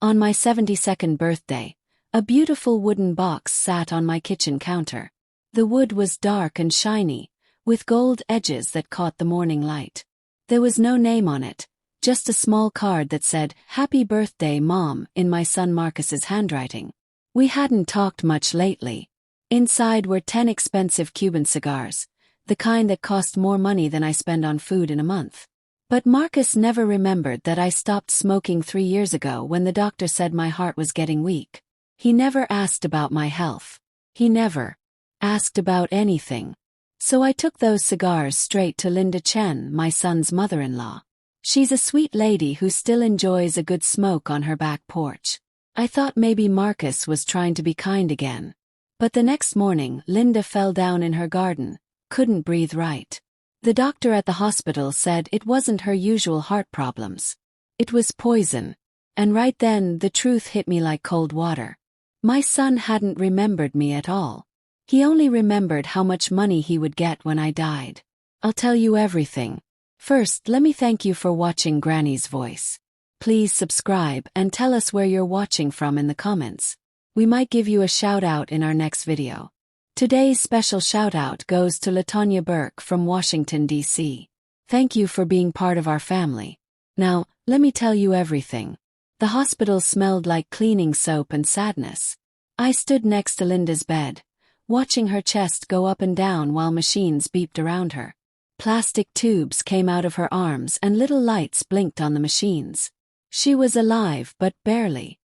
On my 72nd birthday, a beautiful wooden box sat on my kitchen counter. The wood was dark and shiny, with gold edges that caught the morning light. There was no name on it, just a small card that said, "Happy birthday, Mom," in my son Marcus's handwriting. We hadn't talked much lately. Inside were 10 expensive Cuban cigars, the kind that cost more money than I spend on food in a month. But Marcus never remembered that I stopped smoking 3 years ago when the doctor said my heart was getting weak. He never asked about my health. He never asked about anything. So I took those cigars straight to Linda Chen, my son's mother-in-law. She's a sweet lady who still enjoys a good smoke on her back porch. I thought maybe Marcus was trying to be kind again. But the next morning, Linda fell down in her garden, couldn't breathe right. The doctor at the hospital said it wasn't her usual heart problems. It was poison. And right then, the truth hit me like cold water. My son hadn't remembered me at all. He only remembered how much money he would get when I died. I'll tell you everything. First, let me thank you for watching Granny's Voice. Please subscribe and tell us where you're watching from in the comments. We might give you a shout out in our next video. Today's special shout out goes to LaTanya Burke from Washington, D.C. Thank you for being part of our family. Now, let me tell you everything. The hospital smelled like cleaning soap and sadness. I stood next to Linda's bed, watching her chest go up and down while machines beeped around her. Plastic tubes came out of her arms and little lights blinked on the machines. She was alive, but barely.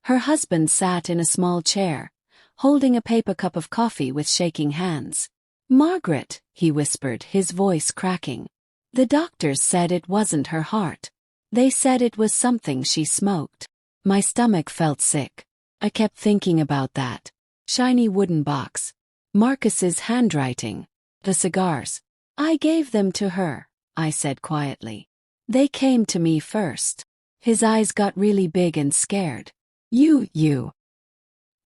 Her husband sat in a small chair, holding a paper cup of coffee with shaking hands. "Margaret," he whispered, his voice cracking. "The doctors said it wasn't her heart. They said it was something she smoked." My stomach felt sick. I kept thinking about that shiny wooden box, Marcus's handwriting, the cigars. "I gave them to her," I said quietly. "They came to me first." His eyes got really big and scared. You.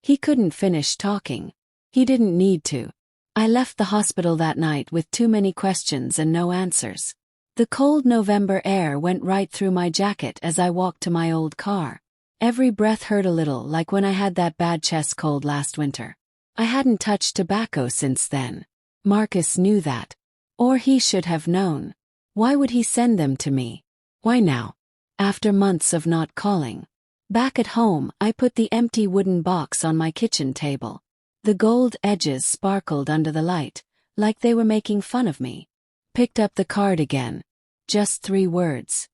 He couldn't finish talking. He didn't need to. I left the hospital that night with too many questions and no answers. The cold November air went right through my jacket as I walked to my old car. Every breath hurt a little, like when I had that bad chest cold last winter. I hadn't touched tobacco since then. Marcus knew that. Or he should have known. Why would he send them to me? Why now? After months of not calling. Back at home, I put the empty wooden box on my kitchen table. The gold edges sparkled under the light, like they were making fun of me. Picked up the card again. Just 3 words.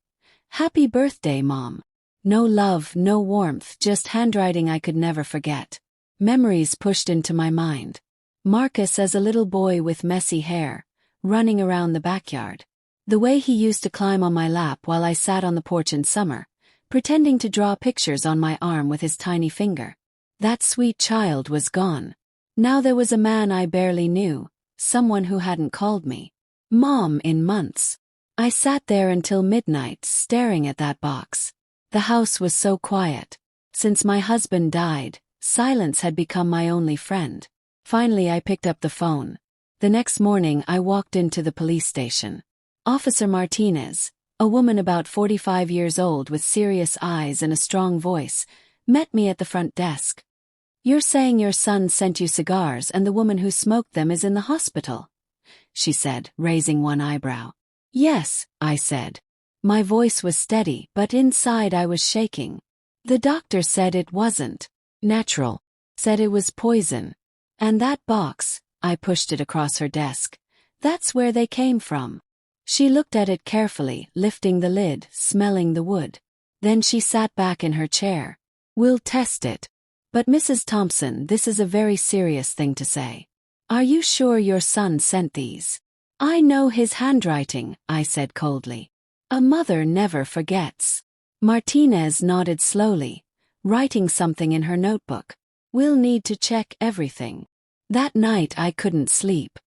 "Happy birthday, Mom." No love, no warmth, just handwriting I could never forget. Memories pushed into my mind. Marcus as a little boy with messy hair, running around the backyard. The way he used to climb on my lap while I sat on the porch in summer, pretending to draw pictures on my arm with his tiny finger. That sweet child was gone. Now there was a man I barely knew, someone who hadn't called me Mom in months. I sat there until midnight staring at that box. The house was so quiet. Since my husband died, silence had become my only friend. Finally I picked up the phone. The next morning I walked into the police station. Officer Martinez, a woman about 45 years old with serious eyes and a strong voice, met me at the front desk. "You're saying your son sent you cigars and the woman who smoked them is in the hospital?" she said, raising one eyebrow. "Yes," I said. My voice was steady, but inside I was shaking. "The doctor said it wasn't natural, said it was poison. And that box," I pushed it across her desk, "that's where they came from." She looked at it carefully, lifting the lid, smelling the wood. Then she sat back in her chair. "We'll test it. But Mrs. Thompson, this is a very serious thing to say. Are you sure your son sent these?" "I know his handwriting," I said coldly. "A mother never forgets." Martinez nodded slowly, writing something in her notebook. "We'll need to check everything." That night I couldn't sleep.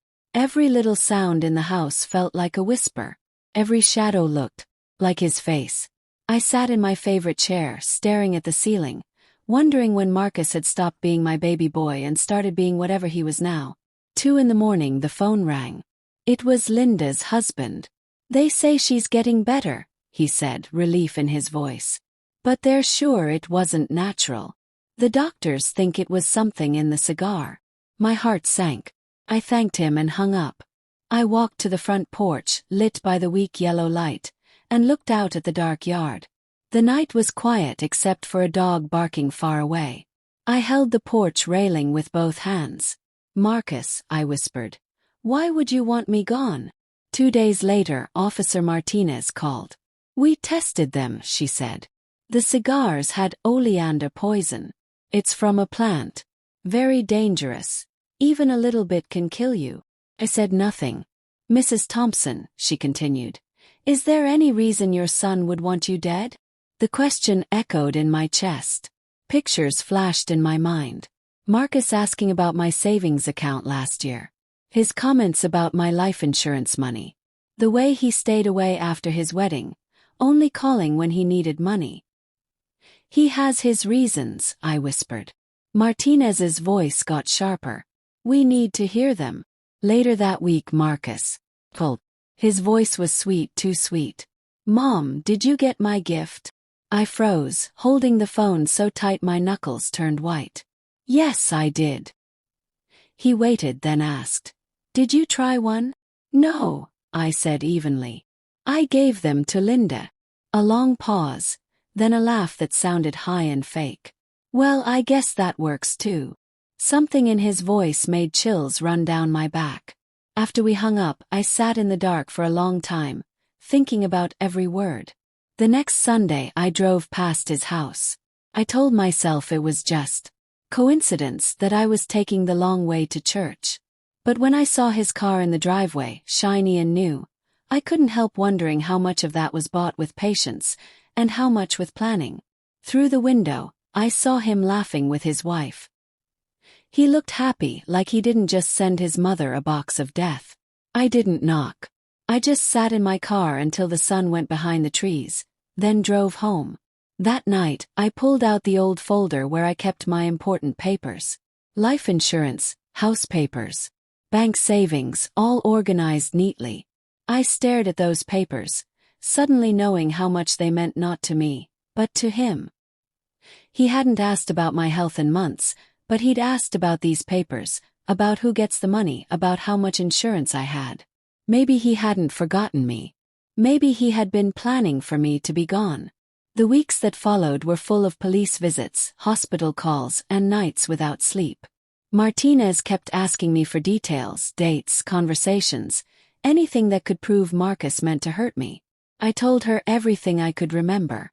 Every little sound in the house felt like a whisper. Every shadow looked like his face. I sat in my favorite chair, staring at the ceiling, wondering when Marcus had stopped being my baby boy and started being whatever he was now. 2 in the morning the phone rang. It was Linda's husband. "They say she's getting better," he said, relief in his voice. But they're sure it wasn't natural. The doctors think it was something in the cigar. My heart sank. I thanked him and hung up. I walked to the front porch, lit by the weak yellow light, and looked out at the dark yard. The night was quiet except for a dog barking far away. I held the porch railing with both hands. "Marcus," I whispered, "why would you want me gone?" 2 days later, Officer Martinez called. "We tested them," she said. "The cigars had oleander poison. It's from a plant. Very dangerous. Even a little bit can kill you." I said nothing. "Mrs. Thompson," she continued, "is there any reason your son would want you dead?" The question echoed in my chest. Pictures flashed in my mind. Marcus asking about my savings account last year. His comments about my life insurance money. The way he stayed away after his wedding, only calling when he needed money. "He has his reasons," I whispered. Martinez's voice got sharper. "We need to hear them." Later that week, Marcus pulled. His voice was sweet, too sweet. "Mom, did you get my gift?" I froze, holding the phone so tight my knuckles turned white. "Yes, I did." He waited, then asked, "Did you try one?" "No," I said evenly. "I gave them to Linda." A long pause, then a laugh that sounded high and fake. "Well, I guess that works too." Something in his voice made chills run down my back. After we hung up, I sat in the dark for a long time, thinking about every word. The next Sunday, I drove past his house. I told myself it was just coincidence that I was taking the long way to church. But when I saw his car in the driveway, shiny and new, I couldn't help wondering how much of that was bought with patience, and how much with planning. Through the window, I saw him laughing with his wife. He looked happy, like he didn't just send his mother a box of death. I didn't knock. I just sat in my car until the sun went behind the trees, then drove home. That night, I pulled out the old folder where I kept my important papers. Life insurance, house papers, bank savings, all organized neatly. I stared at those papers, suddenly knowing how much they meant not to me, but to him. He hadn't asked about my health in months, but he'd asked about these papers, about who gets the money, about how much insurance I had. Maybe he hadn't forgotten me. Maybe he had been planning for me to be gone. The weeks that followed were full of police visits, hospital calls, and nights without sleep. Martinez kept asking me for details, dates, conversations, anything that could prove Marcus meant to hurt me. I told her everything I could remember.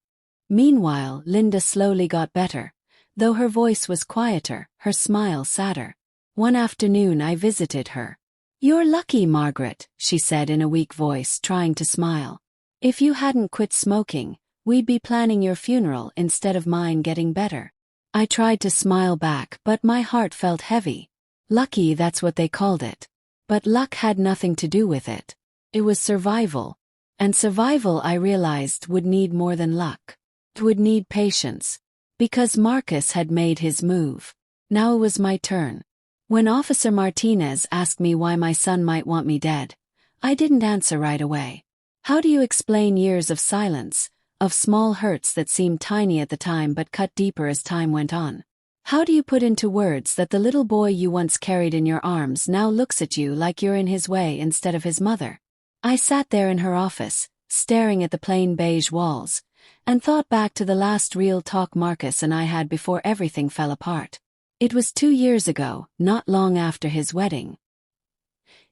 Meanwhile, Linda slowly got better, though her voice was quieter, her smile sadder. One afternoon I visited her. "You're lucky, Margaret," she said in a weak voice, trying to smile. "If you hadn't quit smoking, we'd be planning your funeral instead of mine getting better." I tried to smile back, but my heart felt heavy. Lucky, that's what they called it. But luck had nothing to do with it. It was survival. And survival, I realized, would need more than luck. It would need patience. Because Marcus had made his move. Now it was my turn. When Officer Martinez asked me why my son might want me dead, I didn't answer right away. How do you explain years of silence, of small hurts that seemed tiny at the time but cut deeper as time went on? How do you put into words that the little boy you once carried in your arms now looks at you like you're in his way instead of his mother? I sat there in her office, staring at the plain beige walls, and thought back to the last real talk Marcus and I had before everything fell apart. It was 2 years ago, not long after his wedding.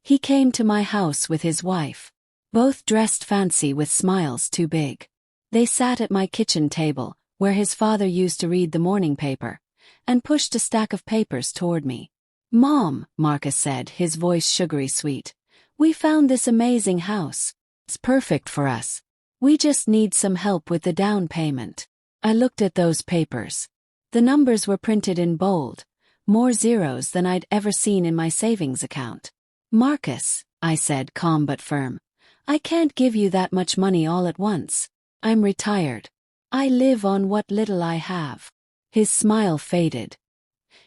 He came to my house with his wife, both dressed fancy with smiles too big. They sat at my kitchen table, where his father used to read the morning paper, and pushed a stack of papers toward me. "Mom," Marcus said, his voice sugary sweet, "we found this amazing house. It's perfect for us. We just need some help with the down payment." I looked at those papers. The numbers were printed in bold, more zeros than I'd ever seen in my savings account. "Marcus," I said, calm but firm, "I can't give you that much money all at once. I'm retired. I live on what little I have." His smile faded.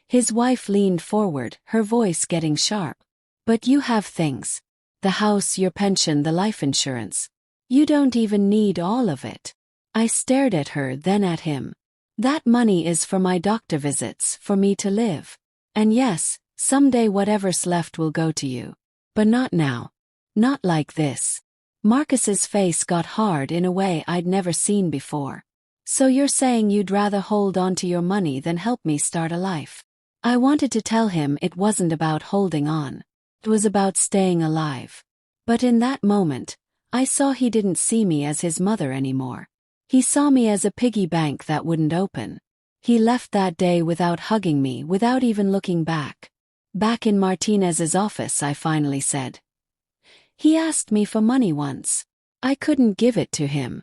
His wife leaned forward, her voice getting sharp. "But you have things. The house, your pension, the life insurance. You don't even need all of it." I stared at her, then at him. That money is for my doctor visits, for me to live. And yes, someday whatever's left will go to you. But not now. Not like this. Marcus's face got hard in a way I'd never seen before. So you're saying you'd rather hold on to your money than help me start a life? I wanted to tell him it wasn't about holding on. It was about staying alive. But in that moment, I saw he didn't see me as his mother anymore. He saw me as a piggy bank that wouldn't open. He left that day without hugging me, without even looking back. Back in Martinez's office, I finally said. He asked me for money once. I couldn't give it to him.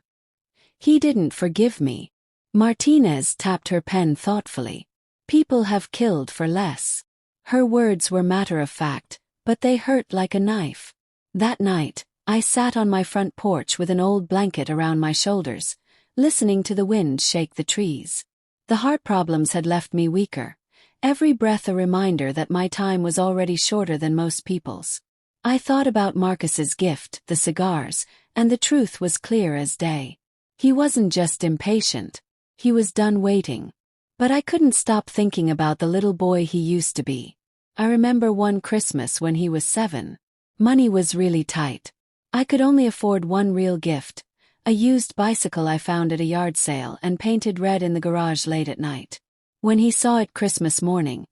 He didn't forgive me. Martinez tapped her pen thoughtfully. People have killed for less. Her words were matter of fact, but they hurt like a knife. That night, I sat on my front porch with an old blanket around my shoulders, listening to the wind shake the trees. The heart problems had left me weaker, every breath a reminder that my time was already shorter than most people's. I thought about Marcus's gift, the cigars, and the truth was clear as day. He wasn't just impatient. He was done waiting. But I couldn't stop thinking about the little boy he used to be. I remember one Christmas when he was 7. Money was really tight. I could only afford one real gift, a used bicycle I found at a yard sale and painted red in the garage late at night. When he saw it Christmas morning,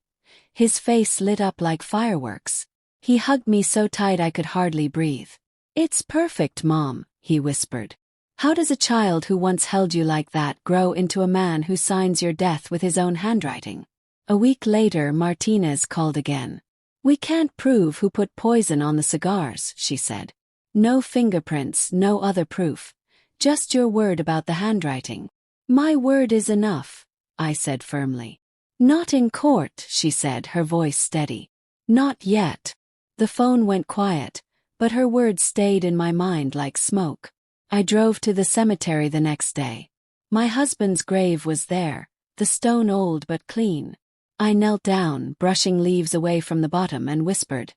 his face lit up like fireworks. He hugged me so tight I could hardly breathe. "It's perfect, Mom," he whispered. "How does a child who once held you like that grow into a man who signs your death with his own handwriting?" A week later, Martinez called again. "We can't prove who put poison on the cigars," she said. "No fingerprints, no other proof. Just your word about the handwriting." "My word is enough," I said firmly. "Not in court," she said, her voice steady. "Not yet." The phone went quiet, but her words stayed in my mind like smoke. I drove to the cemetery the next day. My husband's grave was there, the stone old but clean. I knelt down, brushing leaves away from the bottom, and whispered,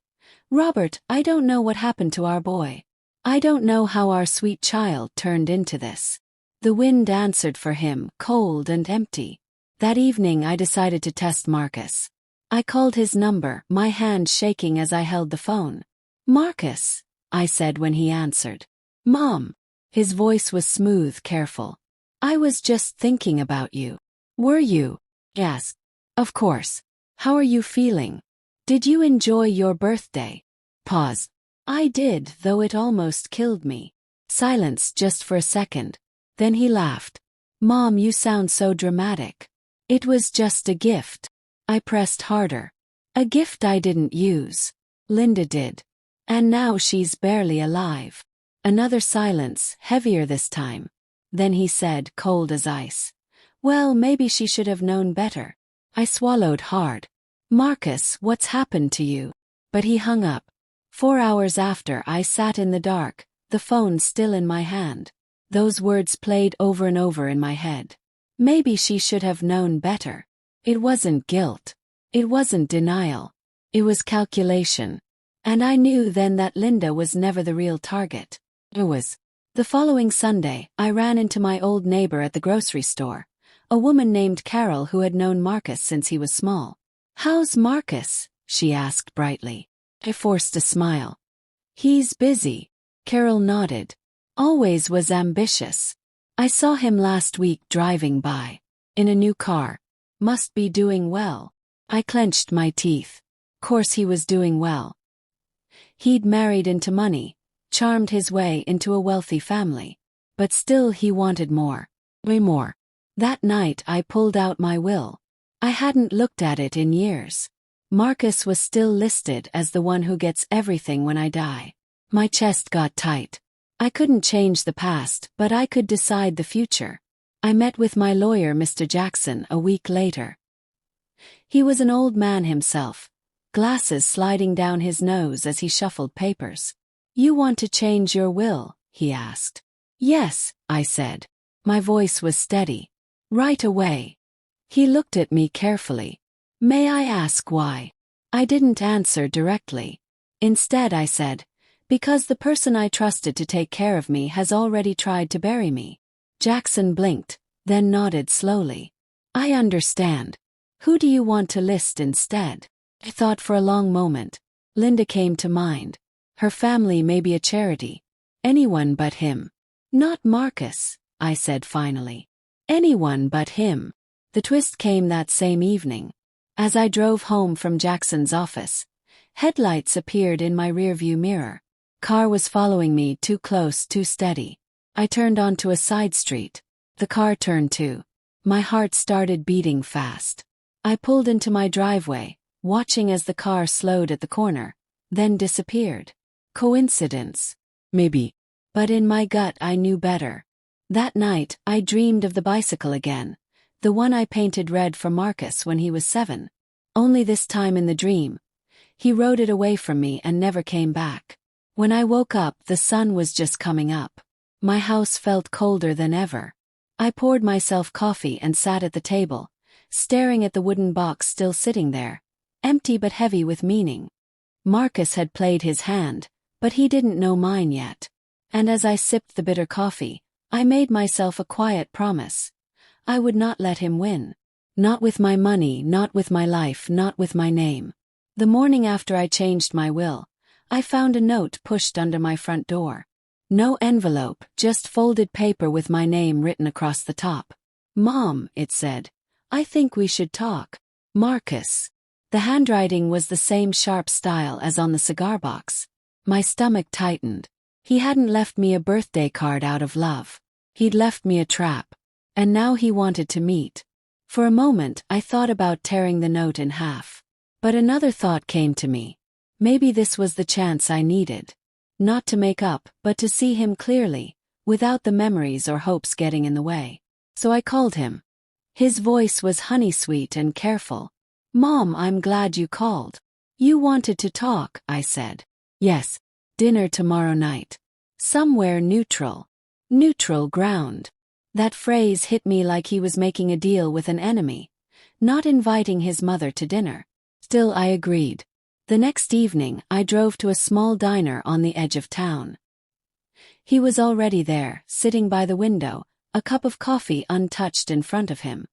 "Robert, I don't know what happened to our boy. I don't know how our sweet child turned into this." The wind answered for him, cold and empty. That evening I decided to test Marcus. I called his number, my hand shaking as I held the phone. "Marcus," I said when he answered. "Mom." His voice was smooth, careful. "I was just thinking about you." "Were you?" "Yes. Of course. How are you feeling? Did you enjoy your birthday?" Pause. "I did, though it almost killed me." Silence just for a second. Then he laughed. "Mom, you sound so dramatic." "It was just a gift." I pressed harder. "A gift I didn't use. Linda did. And now she's barely alive." Another silence, heavier this time. Then he said, cold as ice, "Well, maybe she should have known better." I swallowed hard. "Marcus, what's happened to you?" But he hung up. 4 hours after, I sat in the dark, the phone still in my hand. Those words played over and over in my head. Maybe she should have known better. It wasn't guilt. It wasn't denial. It was calculation. And I knew then that Linda was never the real target. It was. The following Sunday, I ran into my old neighbor at the grocery store, a woman named Carol who had known Marcus since he was small. "How's Marcus?" she asked brightly. I forced a smile. "He's busy." Carol nodded. "Always was ambitious. I saw him last week driving by. In a new car. Must be doing well." I clenched my teeth. Course he was doing well. He'd married into money, charmed his way into a wealthy family. But still he wanted more. Way more. That night I pulled out my will. I hadn't looked at it in years. Marcus was still listed as the one who gets everything when I die. My chest got tight. I couldn't change the past, but I could decide the future. I met with my lawyer, Mr. Jackson, a week later. He was an old man himself, glasses sliding down his nose as he shuffled papers. "You want to change your will?" he asked. "Yes," I said. My voice was steady. "Right away." He looked at me carefully. "May I ask why?" I didn't answer directly. Instead I said, "Because the person I trusted to take care of me has already tried to bury me." Jackson blinked, then nodded slowly. I understand. Who do you want to list instead? I thought for a long moment. Linda came to mind. Her family may be a charity. Anyone but him. Not Marcus, I said finally. Anyone but him. The twist came that same evening. As I drove home from Jackson's office, headlights appeared in my rearview mirror. Car was following me, too close, too steady. I turned onto a side street. The car turned too. My heart started beating fast. I pulled into my driveway, watching as the car slowed at the corner, then disappeared. Coincidence? Maybe. But in my gut I knew better. That night I dreamed of the bicycle again, the one I painted red for Marcus when he was 7. Only this time in the dream, he rode it away from me and never came back. When I woke up, the sun was just coming up. My house felt colder than ever. I poured myself coffee and sat at the table, staring at the wooden box still sitting there, empty but heavy with meaning. Marcus had played his hand, but he didn't know mine yet. And as I sipped the bitter coffee, I made myself a quiet promise. I would not let him win. Not with my money, not with my life, not with my name. The morning after I changed my will, I found a note pushed under my front door. No envelope, just folded paper with my name written across the top. Mom, it said, I think we should talk. Marcus. The handwriting was the same sharp style as on the cigar box. My stomach tightened. He hadn't left me a birthday card out of love. He'd left me a trap. And now he wanted to meet. For a moment I thought about tearing the note in half. But another thought came to me. Maybe this was the chance I needed. Not to make up, but to see him clearly, without the memories or hopes getting in the way. So I called him. His voice was honey-sweet and careful. Mom, I'm glad you called. You wanted to talk, I said. Yes. Dinner tomorrow night. Somewhere neutral. Neutral ground. That phrase hit me like he was making a deal with an enemy, not inviting his mother to dinner. Still I agreed. The next evening I drove to a small diner on the edge of town. He was already there, sitting by the window, a cup of coffee untouched in front of him.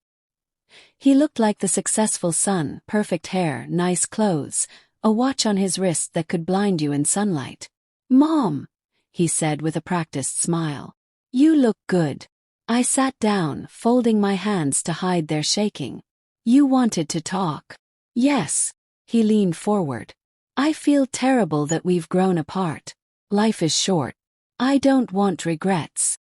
He looked like the successful son, perfect hair, nice clothes, a watch on his wrist that could blind you in sunlight. Mom, he said with a practiced smile. You look good. I sat down, folding my hands to hide their shaking. You wanted to talk. Yes. He leaned forward. I feel terrible that we've grown apart. Life is short. I don't want regrets.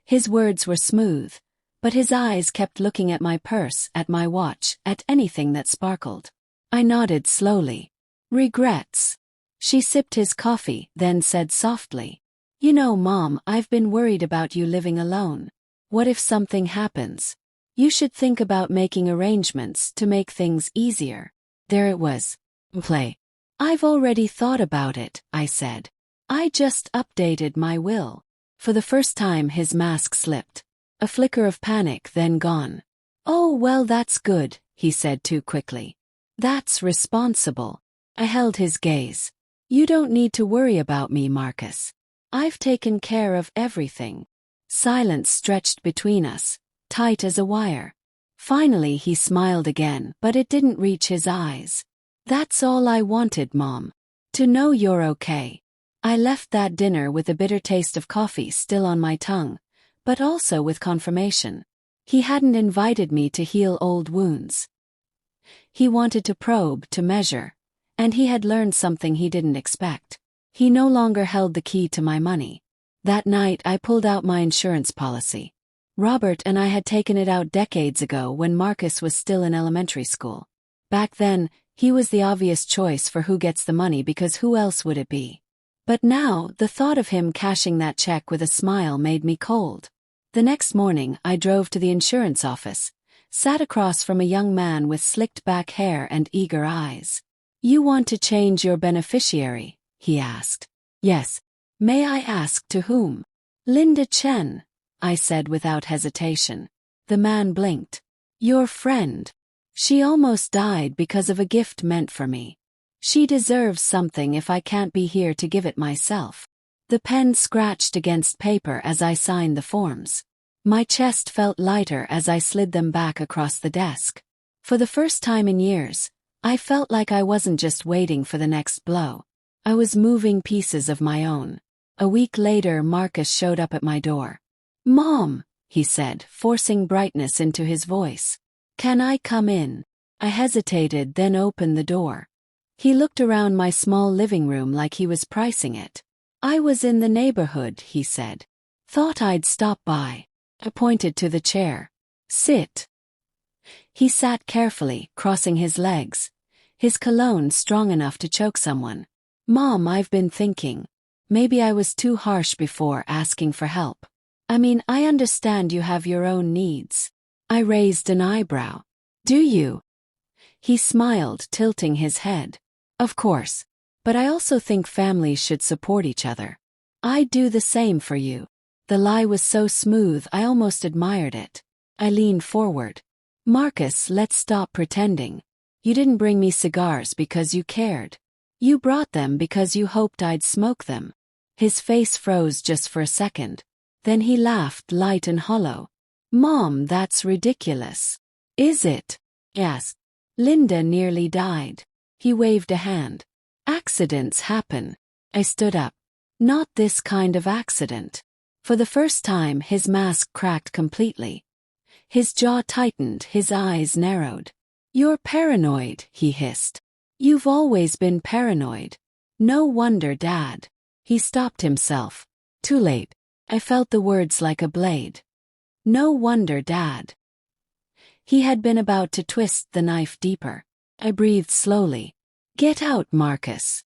His words were smooth, but his eyes kept looking at my purse, at my watch, at anything that sparkled. I nodded slowly. Regrets. She sipped his coffee, then said softly, You know, Mom, I've been worried about you living alone. What if something happens? You should think about making arrangements to make things easier. There it was. Play. I've already thought about it, I said. I just updated my will. For the first time his mask slipped. A flicker of panic, then gone. Oh, well, that's good, he said too quickly. That's responsible. I held his gaze. You don't need to worry about me, Marcus. I've taken care of everything. Silence stretched between us, tight as a wire. Finally he smiled again, but it didn't reach his eyes. That's all I wanted, Mom. To know you're okay. I left that dinner with a bitter taste of coffee still on my tongue, but also with confirmation. He hadn't invited me to heal old wounds. He wanted to probe, to measure, and he had learned something he didn't expect. He no longer held the key to my money. That night I pulled out my insurance policy. Robert and I had taken it out decades ago when Marcus was still in elementary school. Back then, he was the obvious choice for who gets the money because who else would it be? But now, the thought of him cashing that check with a smile made me cold. The next morning, I drove to the insurance office, sat across from a young man with slicked back hair and eager eyes. You want to change your beneficiary? He asked. Yes. May I ask to whom? Linda Chen, I said without hesitation. The man blinked. Your friend. She almost died because of a gift meant for me. She deserves something if I can't be here to give it myself. The pen scratched against paper as I signed the forms. My chest felt lighter as I slid them back across the desk. For the first time in years, I felt like I wasn't just waiting for the next blow. I was moving pieces of my own. A week later, Marcus showed up at my door. "Mom," he said, forcing brightness into his voice. "Can I come in?" I hesitated, then opened the door. He looked around my small living room like he was pricing it. "I was in the neighborhood," he said. "Thought I'd stop by." I pointed to the chair. "Sit." He sat carefully, crossing his legs, his cologne strong enough to choke someone. "Mom, I've been thinking. Maybe I was too harsh before asking for help. I mean, I understand you have your own needs." I raised an eyebrow. "Do you?" He smiled, tilting his head. "Of course. But I also think families should support each other. I'd do the same for you." The lie was so smooth I almost admired it. I leaned forward. "Marcus, let's stop pretending. You didn't bring me cigars because you cared. You brought them because you hoped I'd smoke them." His face froze just for a second. Then he laughed, light and hollow. "Mom, that's ridiculous." "Is it?" I asked. "Linda nearly died." He waved a hand. "Accidents happen." I stood up. "Not this kind of accident." For the first time, his mask cracked completely. His jaw tightened, his eyes narrowed. "You're paranoid," he hissed. "You've always been paranoid. No wonder, Dad." He stopped himself. "Too late." I felt the words like a blade. "No wonder, Dad." He had been about to twist the knife deeper. I breathed slowly. "Get out, Marcus."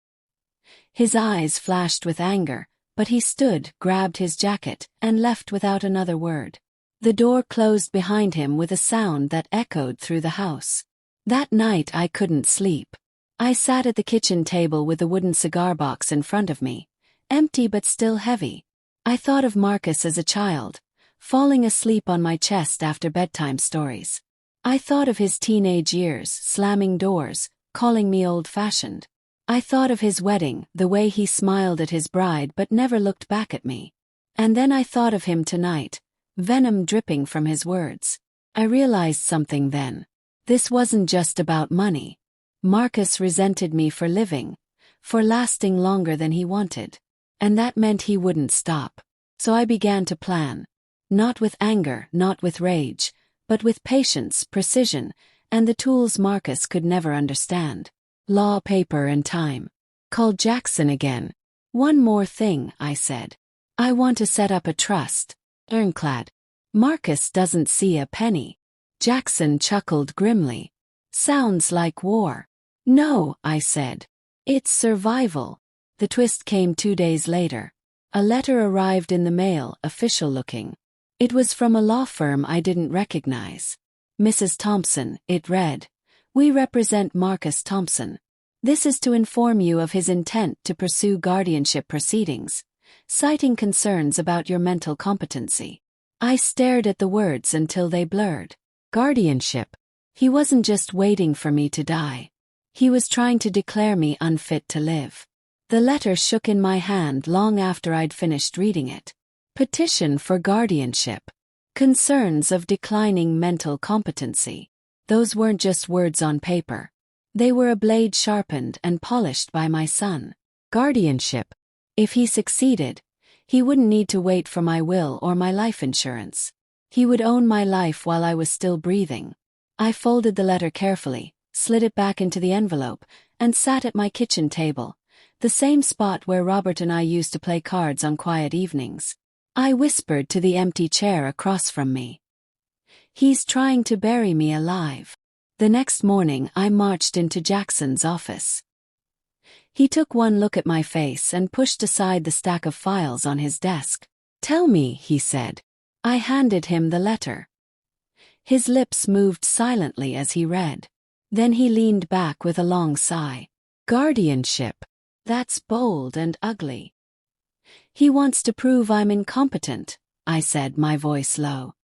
His eyes flashed with anger, but he stood, grabbed his jacket, and left without another word. The door closed behind him with a sound that echoed through the house. That night I couldn't sleep. I sat at the kitchen table with the wooden cigar box in front of me, empty but still heavy. I thought of Marcus as a child, falling asleep on my chest after bedtime stories. I thought of his teenage years, slamming doors, calling me old-fashioned. I thought of his wedding, the way he smiled at his bride but never looked back at me. And then I thought of him tonight, venom dripping from his words. I realized something then. This wasn't just about money. Marcus resented me for living, for lasting longer than he wanted. And that meant he wouldn't stop. So I began to plan. Not with anger, not with rage, but with patience, precision, and the tools Marcus could never understand. Law, paper, and time. "Call Jackson again." "One more thing," I said. "I want to set up a trust. Ironclad." "Marcus doesn't see a penny." Jackson chuckled grimly. "Sounds like war." "No," I said. "It's survival." The twist came 2 days later. A letter arrived in the mail, official-looking. It was from a law firm I didn't recognize. "Mrs. Thompson," it read. "We represent Marcus Thompson. This is to inform you of his intent to pursue guardianship proceedings, citing concerns about your mental competency." I stared at the words until they blurred. Guardianship. He wasn't just waiting for me to die. He was trying to declare me unfit to live. The letter shook in my hand long after I'd finished reading it. Petition for guardianship. Concerns of declining mental competency. Those weren't just words on paper. They were a blade sharpened and polished by my son. Guardianship. If he succeeded, he wouldn't need to wait for my will or my life insurance. He would own my life while I was still breathing. I folded the letter carefully, slid it back into the envelope, and sat at my kitchen table, the same spot where Robert and I used to play cards on quiet evenings. I whispered to the empty chair across from me. "He's trying to bury me alive." The next morning I marched into Jackson's office. He took one look at my face and pushed aside the stack of files on his desk. "Tell me," he said. I handed him the letter. His lips moved silently as he read. Then he leaned back with a long sigh. "Guardianship. That's bold and ugly." "He wants to prove I'm incompetent," I said, my voice low.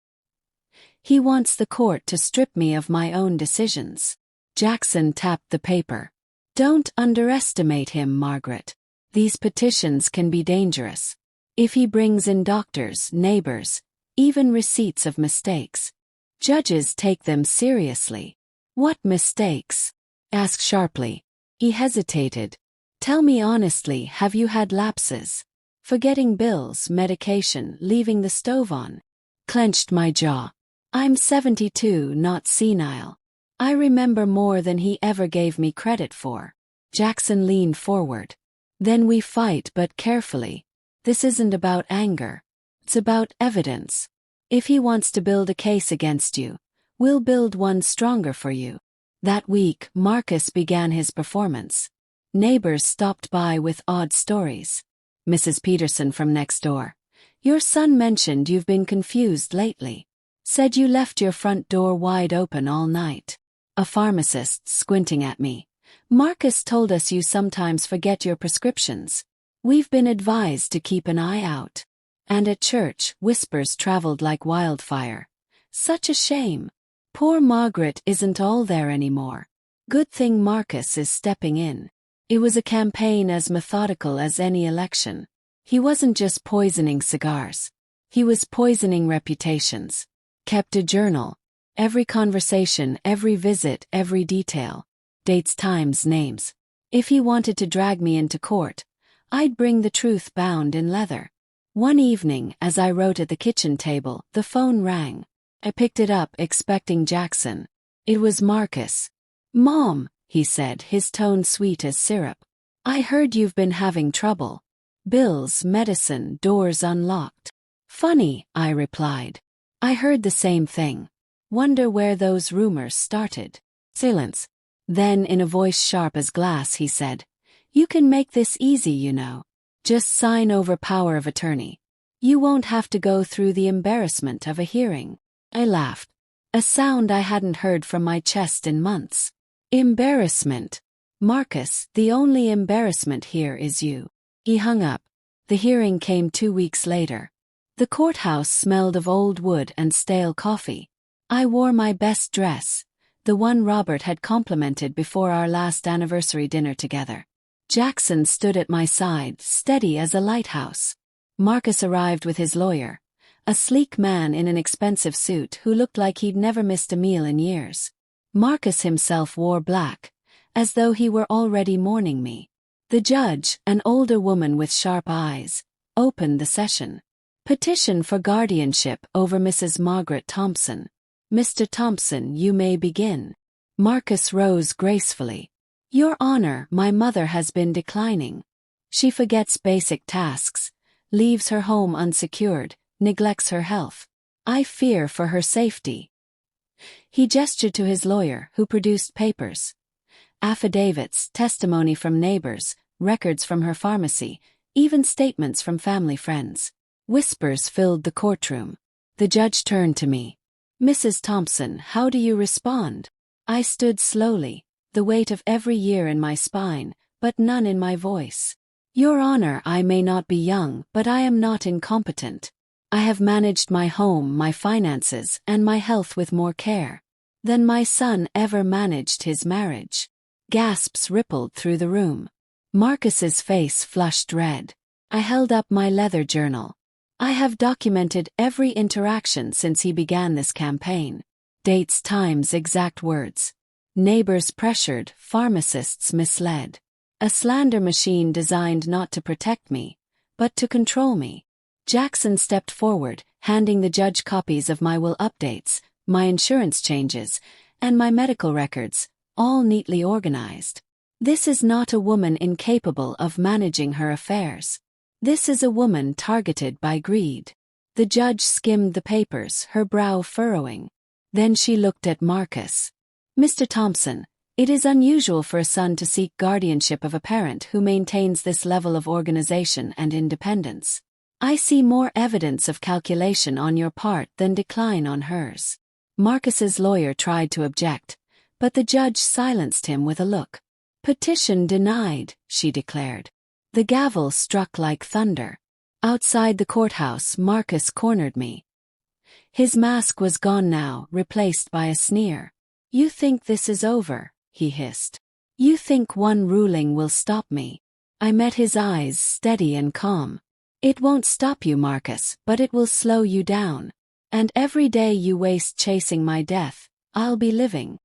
"He wants the court to strip me of my own decisions." Jackson tapped the paper. "Don't underestimate him, Margaret. These petitions can be dangerous. If he brings in doctors, neighbors, even receipts of mistakes. Judges take them seriously. What mistakes? Asked sharply. He hesitated. Tell me honestly, have you had lapses? Forgetting bills, medication, leaving the stove on. Clenched my jaw. I'm 72, not senile. I remember more than he ever gave me credit for. Jackson leaned forward. Then we fight, but carefully. This isn't about anger. It's about evidence. If he wants to build a case against you, we'll build one stronger for you. That week, Marcus began his performance. Neighbors stopped by with odd stories. Mrs. Peterson from next door. Your son mentioned you've been confused lately. Said you left your front door wide open all night. A pharmacist squinting at me. Marcus told us you sometimes forget your prescriptions. We've been advised to keep an eye out. And at church, whispers traveled like wildfire. Such a shame. Poor Margaret isn't all there anymore. Good thing Marcus is stepping in. It was a campaign as methodical as any election. He wasn't just poisoning cigars. He was poisoning reputations. Kept a journal. Every conversation, every visit, every detail. Dates, times, names. If he wanted to drag me into court, I'd bring the truth bound in leather. One evening, as I wrote at the kitchen table, the phone rang. I picked it up, expecting Jackson. It was Marcus. Mom, he said, his tone sweet as syrup. I heard you've been having trouble. Bills, medicine, doors unlocked. Funny, I replied. I heard the same thing. Wonder where those rumors started. Silence. Then, in a voice sharp as glass, he said, You can make this easy, you know. Just sign over power of attorney. You won't have to go through the embarrassment of a hearing. I laughed. A sound I hadn't heard from my chest in months. Embarrassment. Marcus, the only embarrassment here is you. He hung up. The hearing came 2 weeks later. The courthouse smelled of old wood and stale coffee. I wore my best dress, the one Robert had complimented before our last anniversary dinner together. Jackson stood at my side, steady as a lighthouse. Marcus arrived with his lawyer, a sleek man in an expensive suit who looked like he'd never missed a meal in years. Marcus himself wore black, as though he were already mourning me. The judge, an older woman with sharp eyes, opened the session. Petition for guardianship over Mrs. Margaret Thompson. Mr. Thompson, you may begin. Marcus rose gracefully. Your Honor, my mother has been declining. She forgets basic tasks, leaves her home unsecured, neglects her health. I fear for her safety. He gestured to his lawyer, who produced papers. Affidavits, testimony from neighbors, records from her pharmacy, even statements from family friends. Whispers filled the courtroom. The judge turned to me. Mrs. Thompson, how do you respond? I stood slowly, the weight of every year in my spine, but none in my voice. Your Honor, I may not be young, but I am not incompetent. I have managed my home, my finances, and my health with more care than my son ever managed his marriage. Gasps rippled through the room. Marcus's face flushed red. I held up my leather journal. I have documented every interaction since he began this campaign. Dates, times, exact words. Neighbors pressured, pharmacists misled. A slander machine designed not to protect me, but to control me. Jackson stepped forward, handing the judge copies of my will updates, my insurance changes, and my medical records, all neatly organized. This is not a woman incapable of managing her affairs. This is a woman targeted by greed. The judge skimmed the papers, her brow furrowing. Then she looked at Marcus. Mr. Thompson, it is unusual for a son to seek guardianship of a parent who maintains this level of organization and independence. I see more evidence of calculation on your part than decline on hers. Marcus's lawyer tried to object, but the judge silenced him with a look. Petition denied, she declared. The gavel struck like thunder. Outside the courthouse, Marcus cornered me. His mask was gone now, replaced by a sneer. You think this is over, he hissed. You think one ruling will stop me. I met his eyes, steady and calm. It won't stop you, Marcus, but it will slow you down. And every day you waste chasing my death, I'll be living.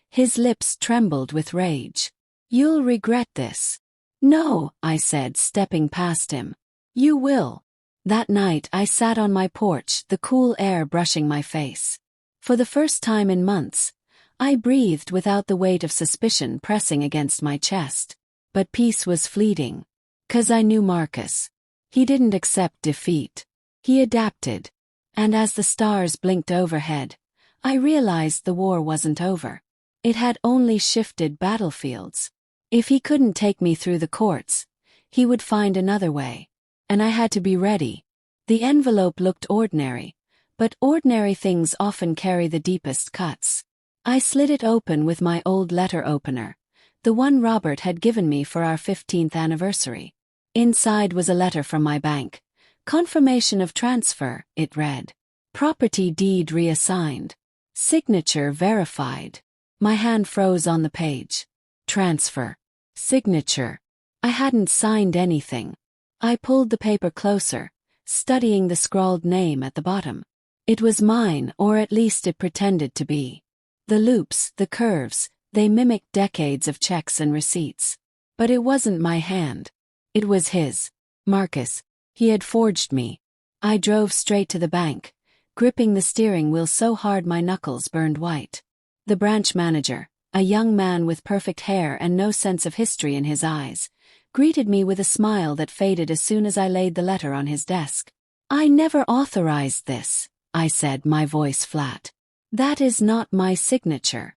His lips trembled with rage. You'll regret this. No, I said, stepping past him. You will. That night I sat on my porch, the cool air brushing my face. For the first time in months, I breathed without the weight of suspicion pressing against my chest. But peace was fleeting. 'Cause I knew Marcus. He didn't accept defeat. He adapted. And as the stars blinked overhead, I realized the war wasn't over. It had only shifted battlefields. If he couldn't take me through the courts, he would find another way. And I had to be ready. The envelope looked ordinary, but ordinary things often carry the deepest cuts. I slid it open with my old letter opener, the one Robert had given me for our 15th anniversary. Inside was a letter from my bank. Confirmation of transfer, it read. Property deed reassigned. Signature verified. My hand froze on the page. Transfer. Signature. I hadn't signed anything. I pulled the paper closer, studying the scrawled name at the bottom. It was mine, or at least it pretended to be. The loops, the curves, they mimicked decades of checks and receipts. But it wasn't my hand. It was his. Marcus. He had forged me. I drove straight to the bank, gripping the steering wheel so hard my knuckles burned white. The branch manager, a young man with perfect hair and no sense of history in his eyes, greeted me with a smile that faded as soon as I laid the letter on his desk. I never authorized this, I said, my voice flat. That is not my signature.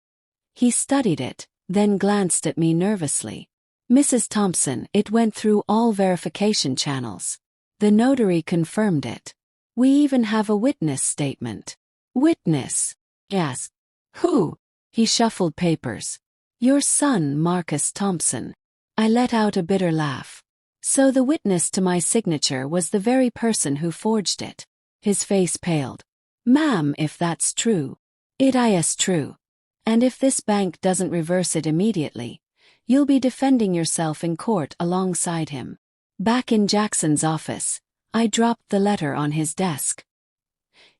He studied it, then glanced at me nervously. Mrs. Thompson, it went through all verification channels. The notary confirmed it. We even have a witness statement. Witness? Yes. Who? He shuffled papers. Your son, Marcus Thompson. I let out a bitter laugh. So the witness to my signature was the very person who forged it. His face paled. Ma'am, if that's true. It is true. And if this bank doesn't reverse it immediately, you'll be defending yourself in court alongside him. Back in Jackson's office, I dropped the letter on his desk.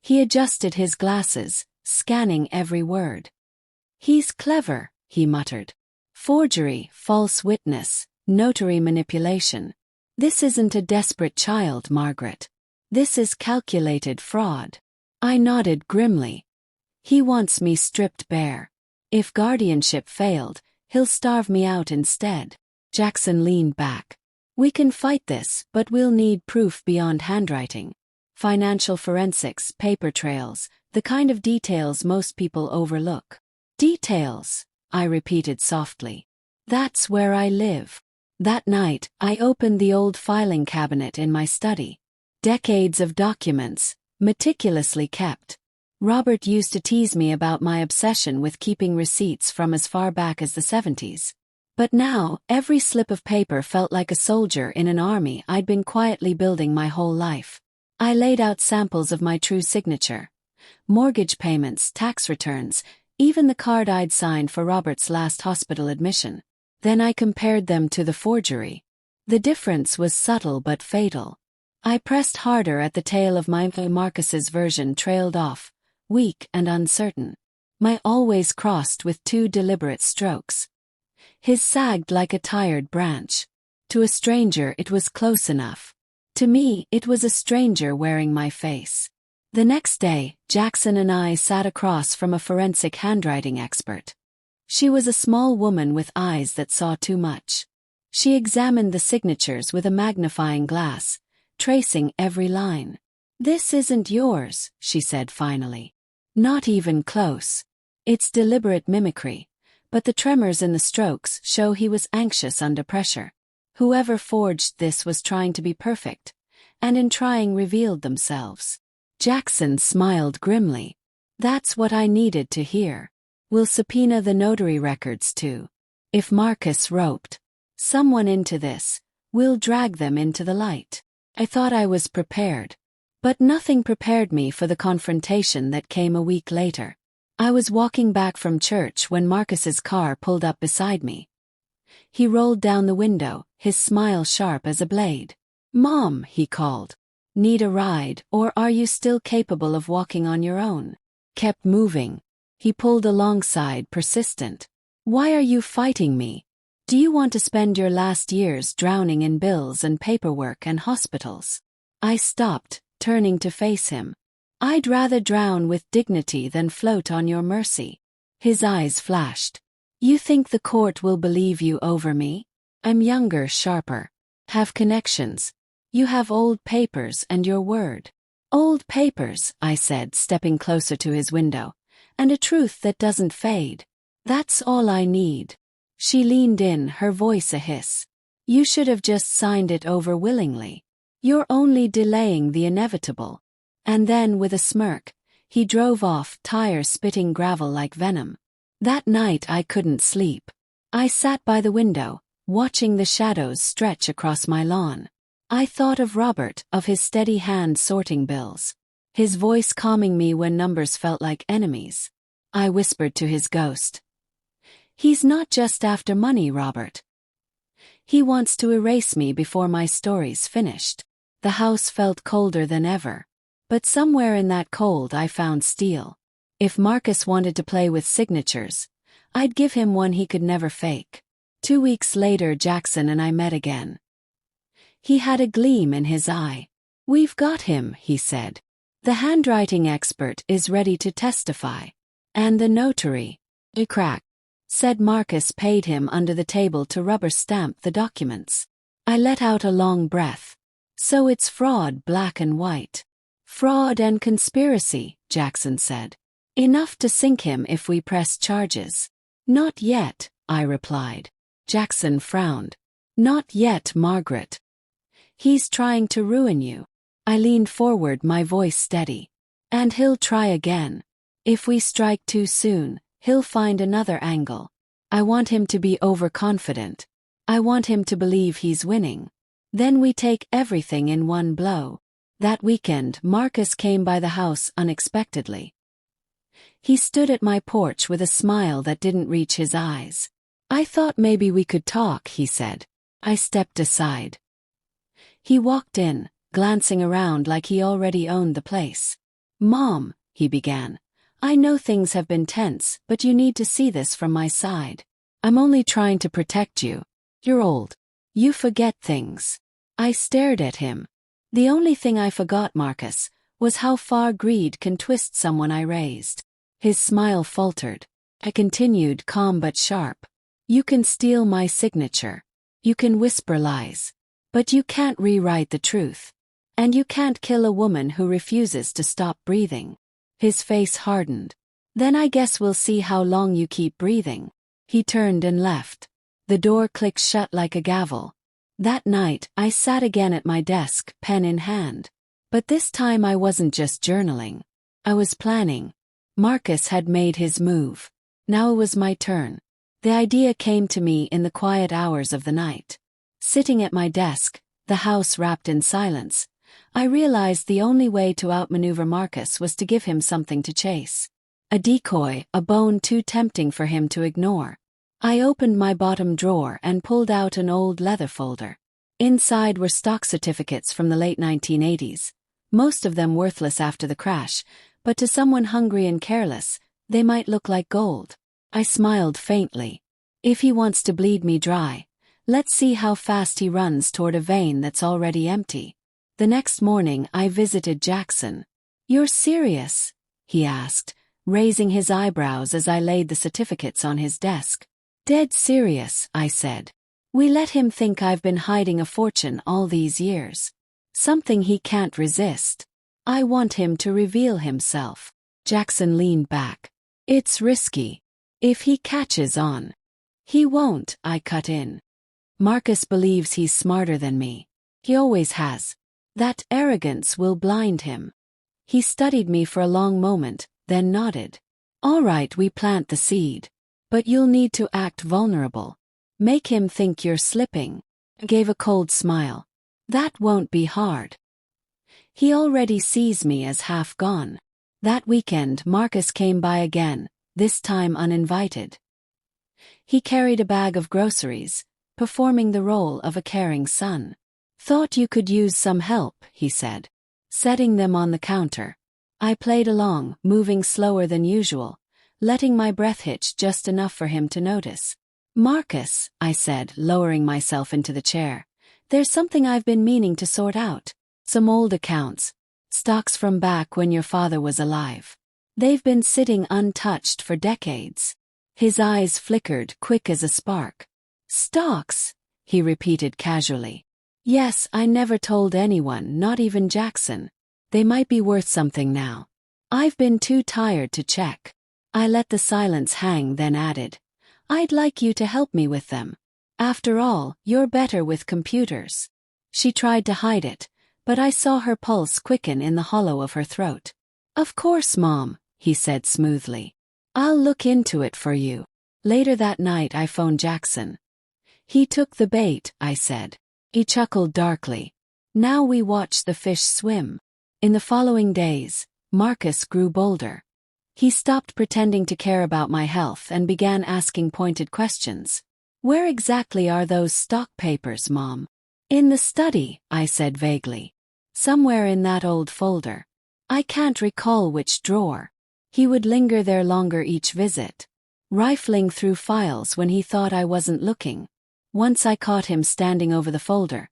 He adjusted his glasses, scanning every word. He's clever, he muttered. Forgery, false witness, notary manipulation. This isn't a desperate child, Margaret. This is calculated fraud. I nodded grimly. He wants me stripped bare. If guardianship failed, he'll starve me out instead. Jackson leaned back. We can fight this, but we'll need proof beyond handwriting. Financial forensics, paper trails, the kind of details most people overlook. Details, I repeated softly. That's where I live. That night, I opened the old filing cabinet in my study. Decades of documents, meticulously kept. Robert used to tease me about my obsession with keeping receipts from as far back as the 70s. But now, every slip of paper felt like a soldier in an army I'd been quietly building my whole life. I laid out samples of my true signature. Mortgage payments, tax returns, even the card I'd signed for Robert's last hospital admission. Then I compared them to the forgery. The difference was subtle but fatal. I pressed harder at the tail of my Marcus's version trailed off, weak and uncertain. My always crossed with 2 deliberate strokes. His sagged like a tired branch. To a stranger it was close enough. To me, it was a stranger wearing my face. The next day, Jackson and I sat across from a forensic handwriting expert. She was a small woman with eyes that saw too much. She examined the signatures with a magnifying glass, tracing every line. This isn't yours, she said finally. Not even close. It's deliberate mimicry, but the tremors in the strokes show he was anxious under pressure. Whoever forged this was trying to be perfect, and in trying revealed themselves. Jackson smiled grimly. That's what I needed to hear. We'll subpoena the notary records too. If Marcus roped someone into this, we'll drag them into the light. I thought I was prepared. But nothing prepared me for the confrontation that came a week later. I was walking back from church when Marcus's car pulled up beside me. He rolled down the window, his smile sharp as a blade. Mom, he called. Need a ride, or are you still capable of walking on your own? Kept moving. He pulled alongside, persistent. Why are you fighting me? Do you want to spend your last years drowning in bills and paperwork and hospitals? I stopped, turning to face him. I'd rather drown with dignity than float on your mercy. His eyes flashed. You think the court will believe you over me? I'm younger, sharper. Have connections. You have old papers and your word. Old papers, I said, stepping closer to his window. And a truth that doesn't fade. That's all I need. She leaned in, her voice a hiss. You should have just signed it over willingly. You're only delaying the inevitable. And then, with a smirk, he drove off, tires spitting gravel like venom. That night I couldn't sleep. I sat by the window, watching the shadows stretch across my lawn. I thought of Robert, of his steady hand sorting bills. His voice calming me when numbers felt like enemies. I whispered to his ghost. He's not just after money, Robert. He wants to erase me before my story's finished. The house felt colder than ever. But somewhere in that cold I found steel. If Marcus wanted to play with signatures, I'd give him one he could never fake. 2 weeks later, Jackson and I met again. He had a gleam in his eye. We've got him, he said. The handwriting expert is ready to testify. And the notary, a crack, said Marcus paid him under the table to rubber stamp the documents. I let out a long breath. So it's fraud, black and white. Fraud and conspiracy, Jackson said. Enough to sink him if we press charges. Not yet, I replied. Jackson frowned. Not yet, Margaret. He's trying to ruin you. I leaned forward, my voice steady. And he'll try again. If we strike too soon, he'll find another angle. I want him to be overconfident. I want him to believe he's winning. Then we take everything in one blow. That weekend, Marcus came by the house unexpectedly. He stood at my porch with a smile that didn't reach his eyes. I thought maybe we could talk, he said. I stepped aside. He walked in, glancing around like he already owned the place. Mom, he began. I know things have been tense, but you need to see this from my side. I'm only trying to protect you. You're old. You forget things. I stared at him. The only thing I forgot, Marcus, was how far greed can twist someone I raised. His smile faltered. I continued, calm but sharp. You can steal my signature. You can whisper lies. But you can't rewrite the truth. And you can't kill a woman who refuses to stop breathing. His face hardened. Then I guess we'll see how long you keep breathing. He turned and left. The door clicked shut like a gavel. That night, I sat again at my desk, pen in hand. But this time I wasn't just journaling. I was planning. Marcus had made his move. Now it was my turn. The idea came to me in the quiet hours of the night. Sitting at my desk, the house wrapped in silence, I realized the only way to outmaneuver Marcus was to give him something to chase. A decoy, a bone too tempting for him to ignore. I opened my bottom drawer and pulled out an old leather folder. Inside were stock certificates from the late 1980s, most of them worthless after the crash, but to someone hungry and careless, they might look like gold. I smiled faintly. If he wants to bleed me dry, let's see how fast he runs toward a vein that's already empty. The next morning I visited Jackson. You're serious? He asked, raising his eyebrows as I laid the certificates on his desk. Dead serious, I said. We let him think I've been hiding a fortune all these years. Something he can't resist. I want him to reveal himself. Jackson leaned back. It's risky. If he catches on. He won't, I cut in. Marcus believes he's smarter than me. He always has. That arrogance will blind him. He studied me for a long moment, then nodded. All right, we plant the seed. But you'll need to act vulnerable. Make him think you're slipping. I gave a cold smile. That won't be hard. He already sees me as half gone. That weekend Marcus came by again, this time uninvited. He carried a bag of groceries, performing the role of a caring son. Thought you could use some help, he said. setting them on the counter. I played along, moving slower than usual, letting my breath hitch just enough for him to notice. "Marcus," I said, lowering myself into the chair, "there's something I've been meaning to sort out. Some old accounts. Stocks from back when your father was alive. They've been sitting untouched for decades." His eyes flickered, quick as a spark. "Stocks?" he repeated casually. "Yes, I never told anyone, not even Jackson. They might be worth something now. I've been too tired to check." I let the silence hang, then added, "I'd like you to help me with them. After all, you're better with computers." She tried to hide it, but I saw her pulse quicken in the hollow of her throat. "Of course, Mom," he said smoothly. "I'll look into it for you." Later that night I phoned Jackson. "He took the bait," I said. He chuckled darkly. "Now we watch the fish swim." In the following days, Marcus grew bolder. He stopped pretending to care about my health and began asking pointed questions. "Where exactly are those stock papers, Mom?" "In the study," I said vaguely. "Somewhere in that old folder. I can't recall which drawer." He would linger there longer each visit, rifling through files when he thought I wasn't looking. Once I caught him standing over the folder,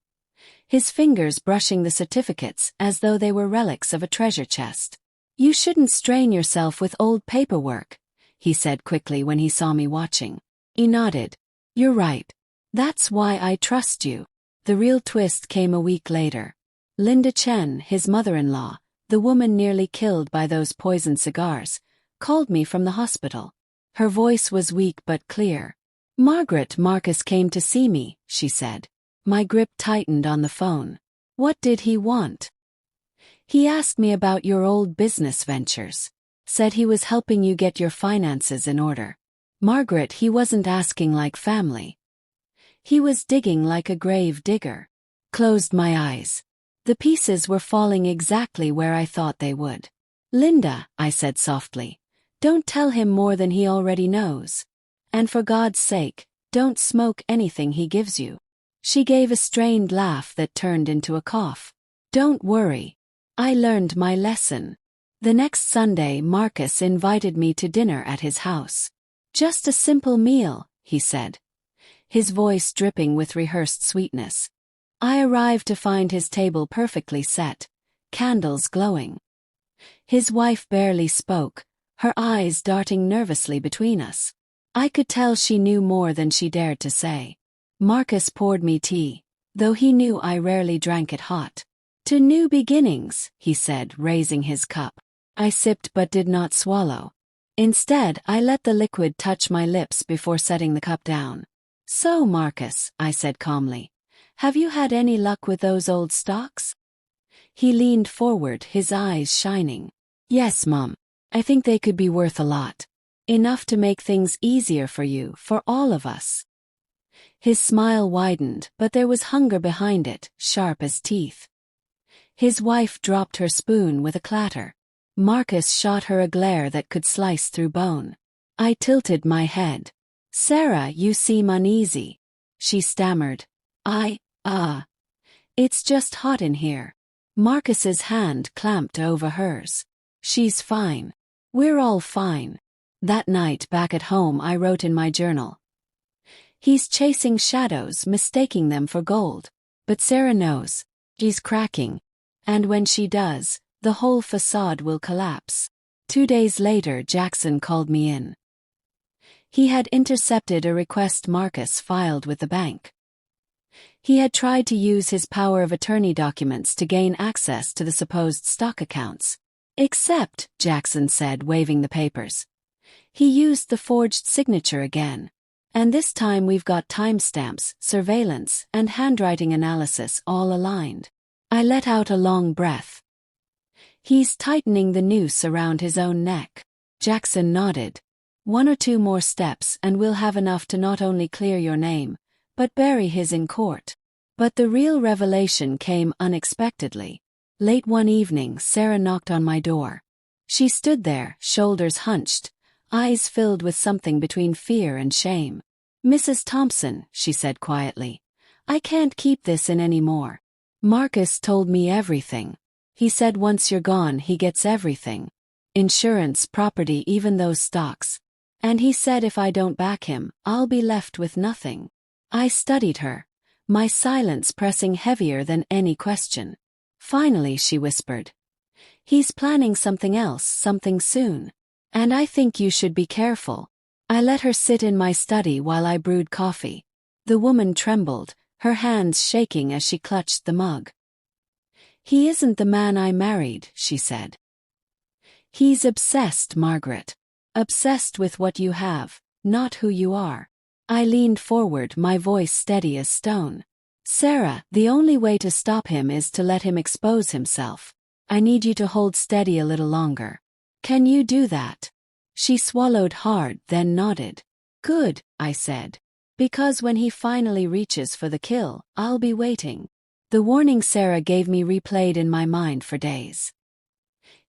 his fingers brushing the certificates as though they were relics of a treasure chest. "You shouldn't strain yourself with old paperwork," he said quickly when he saw me watching. He nodded. "You're right. That's why I trust you." The real twist came a week later. Linda Chen, his mother-in-law, the woman nearly killed by those poisoned cigars, called me from the hospital. Her voice was weak but clear. "Margaret, Marcus came to see me," she said. My grip tightened on the phone. "What did he want?" "He asked me about your old business ventures. Said he was helping you get your finances in order." "Margaret, he wasn't asking like family. He was digging like a grave digger." Closed my eyes. The pieces were falling exactly where I thought they would. "Linda," I said softly, "don't tell him more than he already knows. And for God's sake, don't smoke anything he gives you." She gave a strained laugh that turned into a cough. "Don't worry. I learned my lesson." The next Sunday, Marcus invited me to dinner at his house. "Just a simple meal," he said, his voice dripping with rehearsed sweetness. I arrived to find his table perfectly set, candles glowing. His wife barely spoke, her eyes darting nervously between us. I could tell she knew more than she dared to say. Marcus poured me tea, though he knew I rarely drank it hot. "To new beginnings," he said, raising his cup. I sipped but did not swallow. Instead, I let the liquid touch my lips before setting the cup down. "So, Marcus," I said calmly, "have you had any luck with those old stocks?" He leaned forward, his eyes shining. "Yes, Mom. I think they could be worth a lot. Enough to make things easier for you, for all of us." His smile widened, but there was hunger behind it, sharp as teeth. His wife dropped her spoon with a clatter. Marcus shot her a glare that could slice through bone. I tilted my head. "Sarah, you seem uneasy," she stammered. It's just hot in here." Marcus's hand clamped over hers. "She's fine. We're all fine." That night back at home I wrote in my journal, "He's chasing shadows, mistaking them for gold. But Sarah knows. She's cracking. And when she does, the whole facade will collapse." 2 days later, Jackson called me in. He had intercepted a request Marcus filed with the bank. He had tried to use his power of attorney documents to gain access to the supposed stock accounts. "Except," Jackson said, waving the papers, "he used the forged signature again. And this time we've got timestamps, surveillance, and handwriting analysis all aligned." I let out a long breath. "He's tightening the noose around his own neck." Jackson nodded. "1 or 2 more steps and we'll have enough to not only clear your name, but bury his in court." But the real revelation came unexpectedly. Late one evening, Sarah knocked on my door. She stood there, shoulders hunched, eyes filled with something between fear and shame. "Mrs. Thompson," she said quietly, "I can't keep this in any more. Marcus told me everything. He said once you're gone he gets everything. Insurance, property, even those stocks. And he said if I don't back him, I'll be left with nothing. I studied her, my silence pressing heavier than any question. Finally she whispered. He's planning something else, something soon. And I think you should be careful. I let her sit in my study while I brewed coffee. The woman trembled, her hands shaking as she clutched the mug. He isn't the man I married, she said. He's obsessed, Margaret. Obsessed with what you have, not who you are. I leaned forward, my voice steady as stone. Sarah, the only way to stop him is to let him expose himself. I need you to hold steady a little longer. Can you do that? She swallowed hard, then nodded. Good, I said. Because when he finally reaches for the kill, I'll be waiting. The warning Sarah gave me replayed in my mind for days.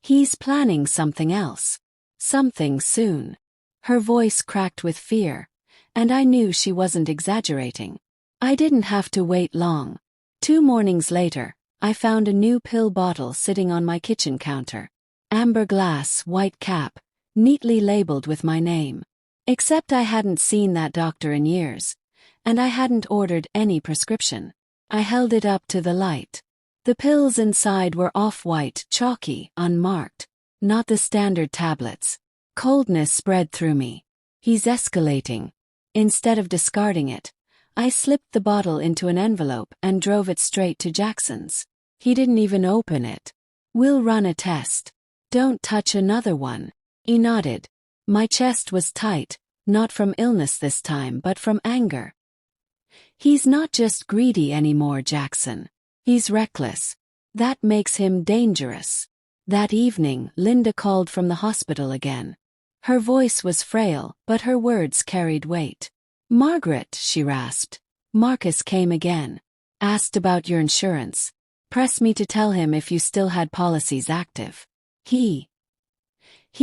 He's planning something else. Something soon. Her voice cracked with fear, and I knew she wasn't exaggerating. I didn't have to wait long. 2 mornings later, I found a new pill bottle sitting on my kitchen counter. Amber glass, white cap, neatly labeled with my name. Except I hadn't seen that doctor in years, and I hadn't ordered any prescription. I held it up to the light. The pills inside were off-white, chalky, unmarked. Not the standard tablets. Coldness spread through me. He's escalating. Instead of discarding it, I slipped the bottle into an envelope and drove it straight to Jackson's. He didn't even open it. We'll run a test. Don't touch another one. He nodded. My chest was tight, not from illness this time but from anger. He's not just greedy anymore, Jackson. He's reckless. That makes him dangerous. That evening, Linda called from the hospital again. Her voice was frail, but her words carried weight. Margaret, she rasped. Marcus came again. Asked about your insurance. Pressed me to tell him if you still had policies active. He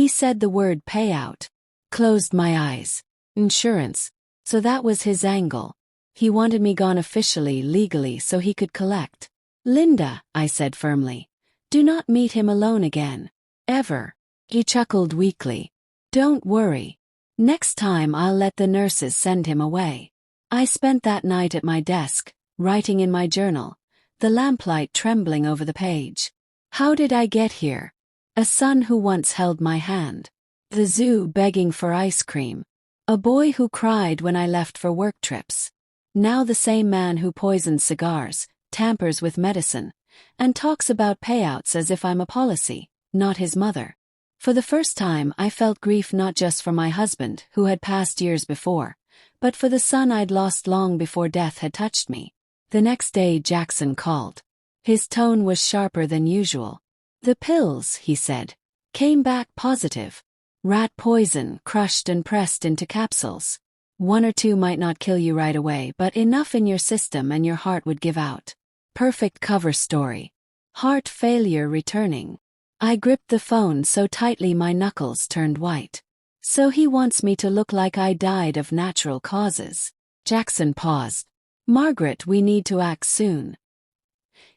said the word payout. Closed my eyes. Insurance. So that was his angle. He wanted me gone officially, legally, so he could collect. Linda, I said firmly. Do not meet him alone again. Ever. He chuckled weakly. Don't worry. Next time I'll let the nurses send him away. I spent that night at my desk, writing in my journal, the lamplight trembling over the page. How did I get here? A son who once held my hand. The zoo begging for ice cream. A boy who cried when I left for work trips. Now the same man who poisons cigars, tampers with medicine, and talks about payouts as if I'm a policy, not his mother. For the first time I felt grief not just for my husband, who had passed years before, but for the son I'd lost long before death had touched me. The next day Jackson called. His tone was sharper than usual. The pills, he said, came back positive. Rat poison, crushed and pressed into capsules. 1 or 2 might not kill you right away, but enough in your system and your heart would give out. Perfect cover story. Heart failure returning. I gripped the phone so tightly my knuckles turned white. So he wants me to look like I died of natural causes. Jackson paused. Margaret, we need to act soon.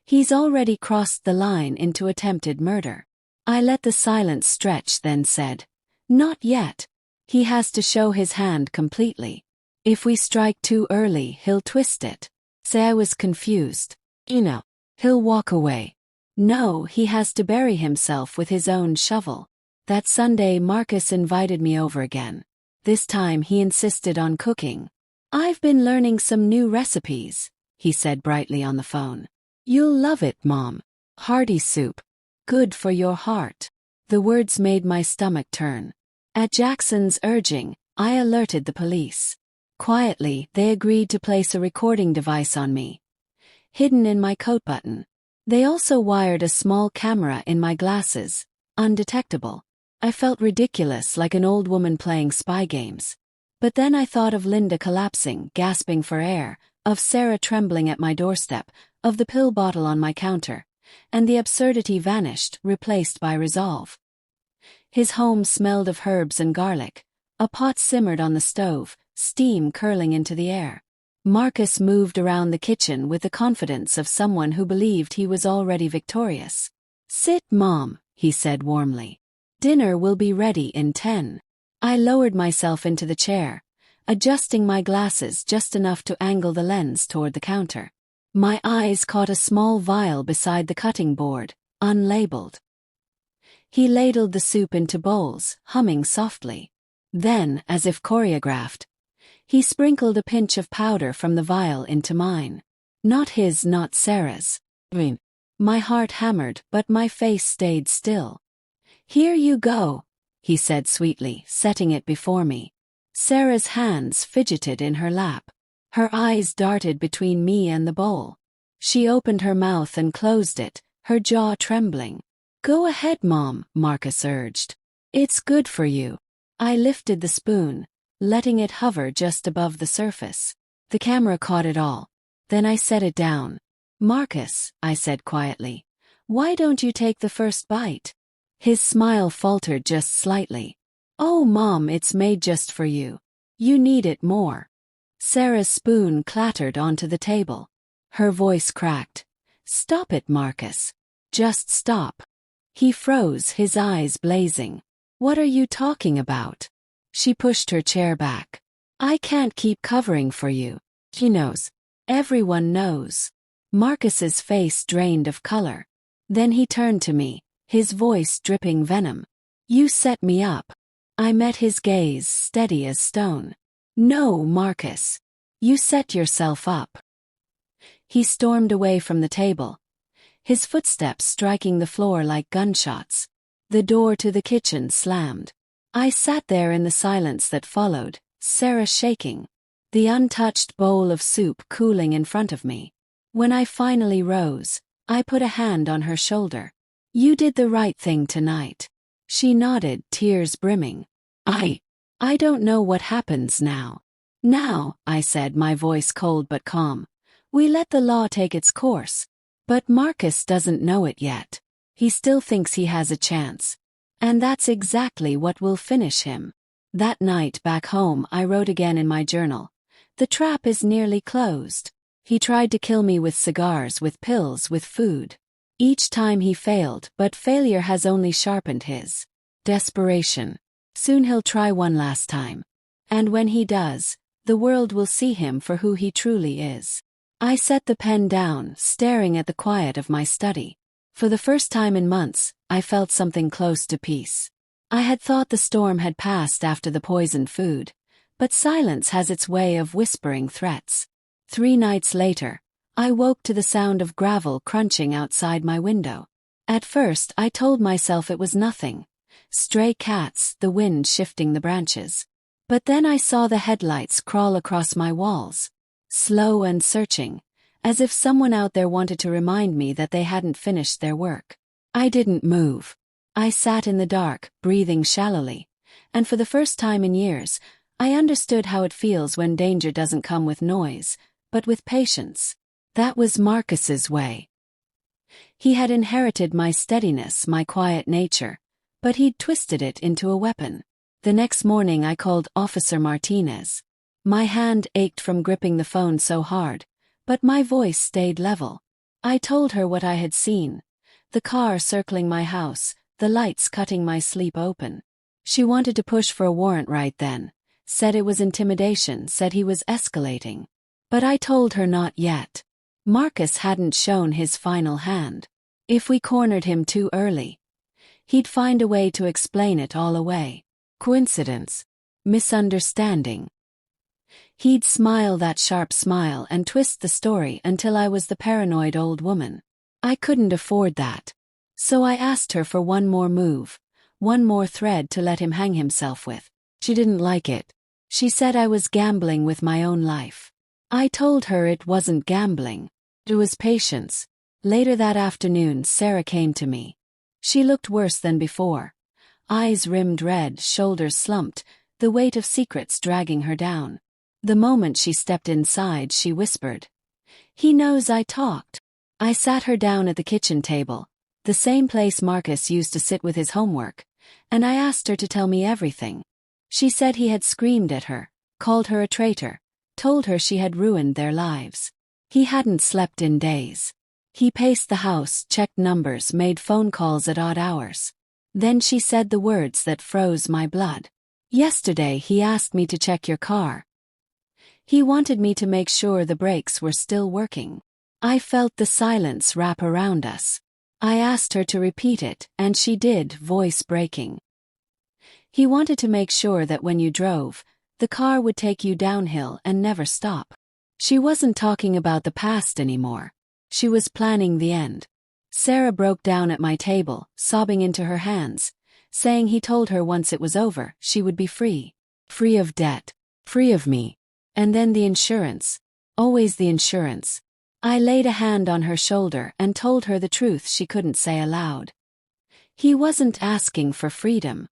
He's already crossed the line into attempted murder. I let the silence stretch, then said, not yet. He has to show his hand completely. If we strike too early, he'll twist it. Say I was confused. He'll walk away. No, he has to bury himself with his own shovel. That Sunday Marcus invited me over again. This time he insisted on cooking. I've been learning some new recipes, he said brightly on the phone. You'll love it, Mom. Hearty soup. Good for your heart. The words made my stomach turn. At Jackson's urging, I alerted the police. Quietly, they agreed to place a recording device on me, hidden in my coat button. They also wired a small camera in my glasses, undetectable. I felt ridiculous, like an old woman playing spy games. But then I thought of Linda collapsing, gasping for air, of Sarah trembling at my doorstep, of the pill bottle on my counter, and the absurdity vanished, replaced by resolve. His home smelled of herbs and garlic. A pot simmered on the stove, steam curling into the air. Marcus moved around the kitchen with the confidence of someone who believed he was already victorious. Sit, Mom, he said warmly. Dinner will be ready in 10. I lowered myself into the chair, adjusting my glasses just enough to angle the lens toward the counter. My eyes caught a small vial beside the cutting board, unlabeled. He ladled the soup into bowls, humming softly. Then, as if choreographed, he sprinkled a pinch of powder from the vial into mine. Not his, not Sarah's. My heart hammered, but my face stayed still. Here you go, he said sweetly, setting it before me. Sarah's hands fidgeted in her lap. Her eyes darted between me and the bowl. She opened her mouth and closed it, her jaw trembling. Go ahead, Mom, Marcus urged. It's good for you. I lifted the spoon, letting it hover just above the surface. The camera caught it all. Then I set it down. Marcus, I said quietly, why don't you take the first bite? His smile faltered just slightly. Oh, Mom, it's made just for you. You need it more. Sarah's spoon clattered onto the table. Her voice cracked. Stop it, Marcus. Just stop. He froze, his eyes blazing. What are you talking about? She pushed her chair back. I can't keep covering for you. She knows. Everyone knows. Marcus's face drained of color. Then he turned to me, his voice dripping venom. You set me up. I met his gaze, steady as stone. No, Marcus. You set yourself up. He stormed away from the table, his footsteps striking the floor like gunshots. The door to the kitchen slammed. I sat there in the silence that followed, Sarah shaking, the untouched bowl of soup cooling in front of me. When I finally rose, I put a hand on her shoulder. You did the right thing tonight. She nodded, tears brimming. I don't know what happens now. Now, I said, my voice cold but calm, we let the law take its course. But Marcus doesn't know it yet. He still thinks he has a chance. And that's exactly what will finish him. That night back home I wrote again in my journal. The trap is nearly closed. He tried to kill me with cigars, with pills, with food. Each time he failed, but failure has only sharpened his desperation. Soon he'll try one last time. And when he does, the world will see him for who he truly is. I set the pen down, staring at the quiet of my study. For the first time in months, I felt something close to peace. I had thought the storm had passed after the poisoned food, but silence has its way of whispering threats. 3 nights later, I woke to the sound of gravel crunching outside my window. At first, I told myself it was nothing. Stray cats, the wind shifting the branches. But then I saw the headlights crawl across my walls, slow and searching, as if someone out there wanted to remind me that they hadn't finished their work. I didn't move. I sat in the dark, breathing shallowly, and for the first time in years, I understood how it feels when danger doesn't come with noise, but with patience. That was Marcus's way. He had inherited my steadiness, my quiet nature, but he'd twisted it into a weapon. The next morning I called Officer Martinez. My hand ached from gripping the phone so hard, but my voice stayed level. I told her what I had seen. The car circling my house, the lights cutting my sleep open. She wanted to push for a warrant right then, said it was intimidation, said he was escalating. But I told her not yet. Marcus hadn't shown his final hand. If we cornered him too early, he'd find a way to explain it all away. Coincidence? Misunderstanding? He'd smile that sharp smile and twist the story until I was the paranoid old woman. I couldn't afford that. So I asked her for one more move, one more thread to let him hang himself with. She didn't like it. She said I was gambling with my own life. I told her it wasn't gambling. It was patience. Later that afternoon, Sarah came to me. She looked worse than before. Eyes rimmed red, shoulders slumped, the weight of secrets dragging her down. The moment she stepped inside, she whispered, "He knows I talked." I sat her down at the kitchen table, the same place Marcus used to sit with his homework, and I asked her to tell me everything. She said he had screamed at her, called her a traitor, told her she had ruined their lives. He hadn't slept in days. He paced the house, checked numbers, made phone calls at odd hours. Then she said the words that froze my blood. Yesterday he asked me to check your car. He wanted me to make sure the brakes were still working. I felt the silence wrap around us. I asked her to repeat it, and she did, voice breaking. He wanted to make sure that when you drove, the car would take you downhill and never stop. She wasn't talking about the past anymore. She was planning the end. Sarah broke down at my table, sobbing into her hands, saying he told her once it was over, she would be free. Free of debt. Free of me. And then the insurance. Always the insurance. I laid a hand on her shoulder and told her the truth she couldn't say aloud. He wasn't asking for freedom.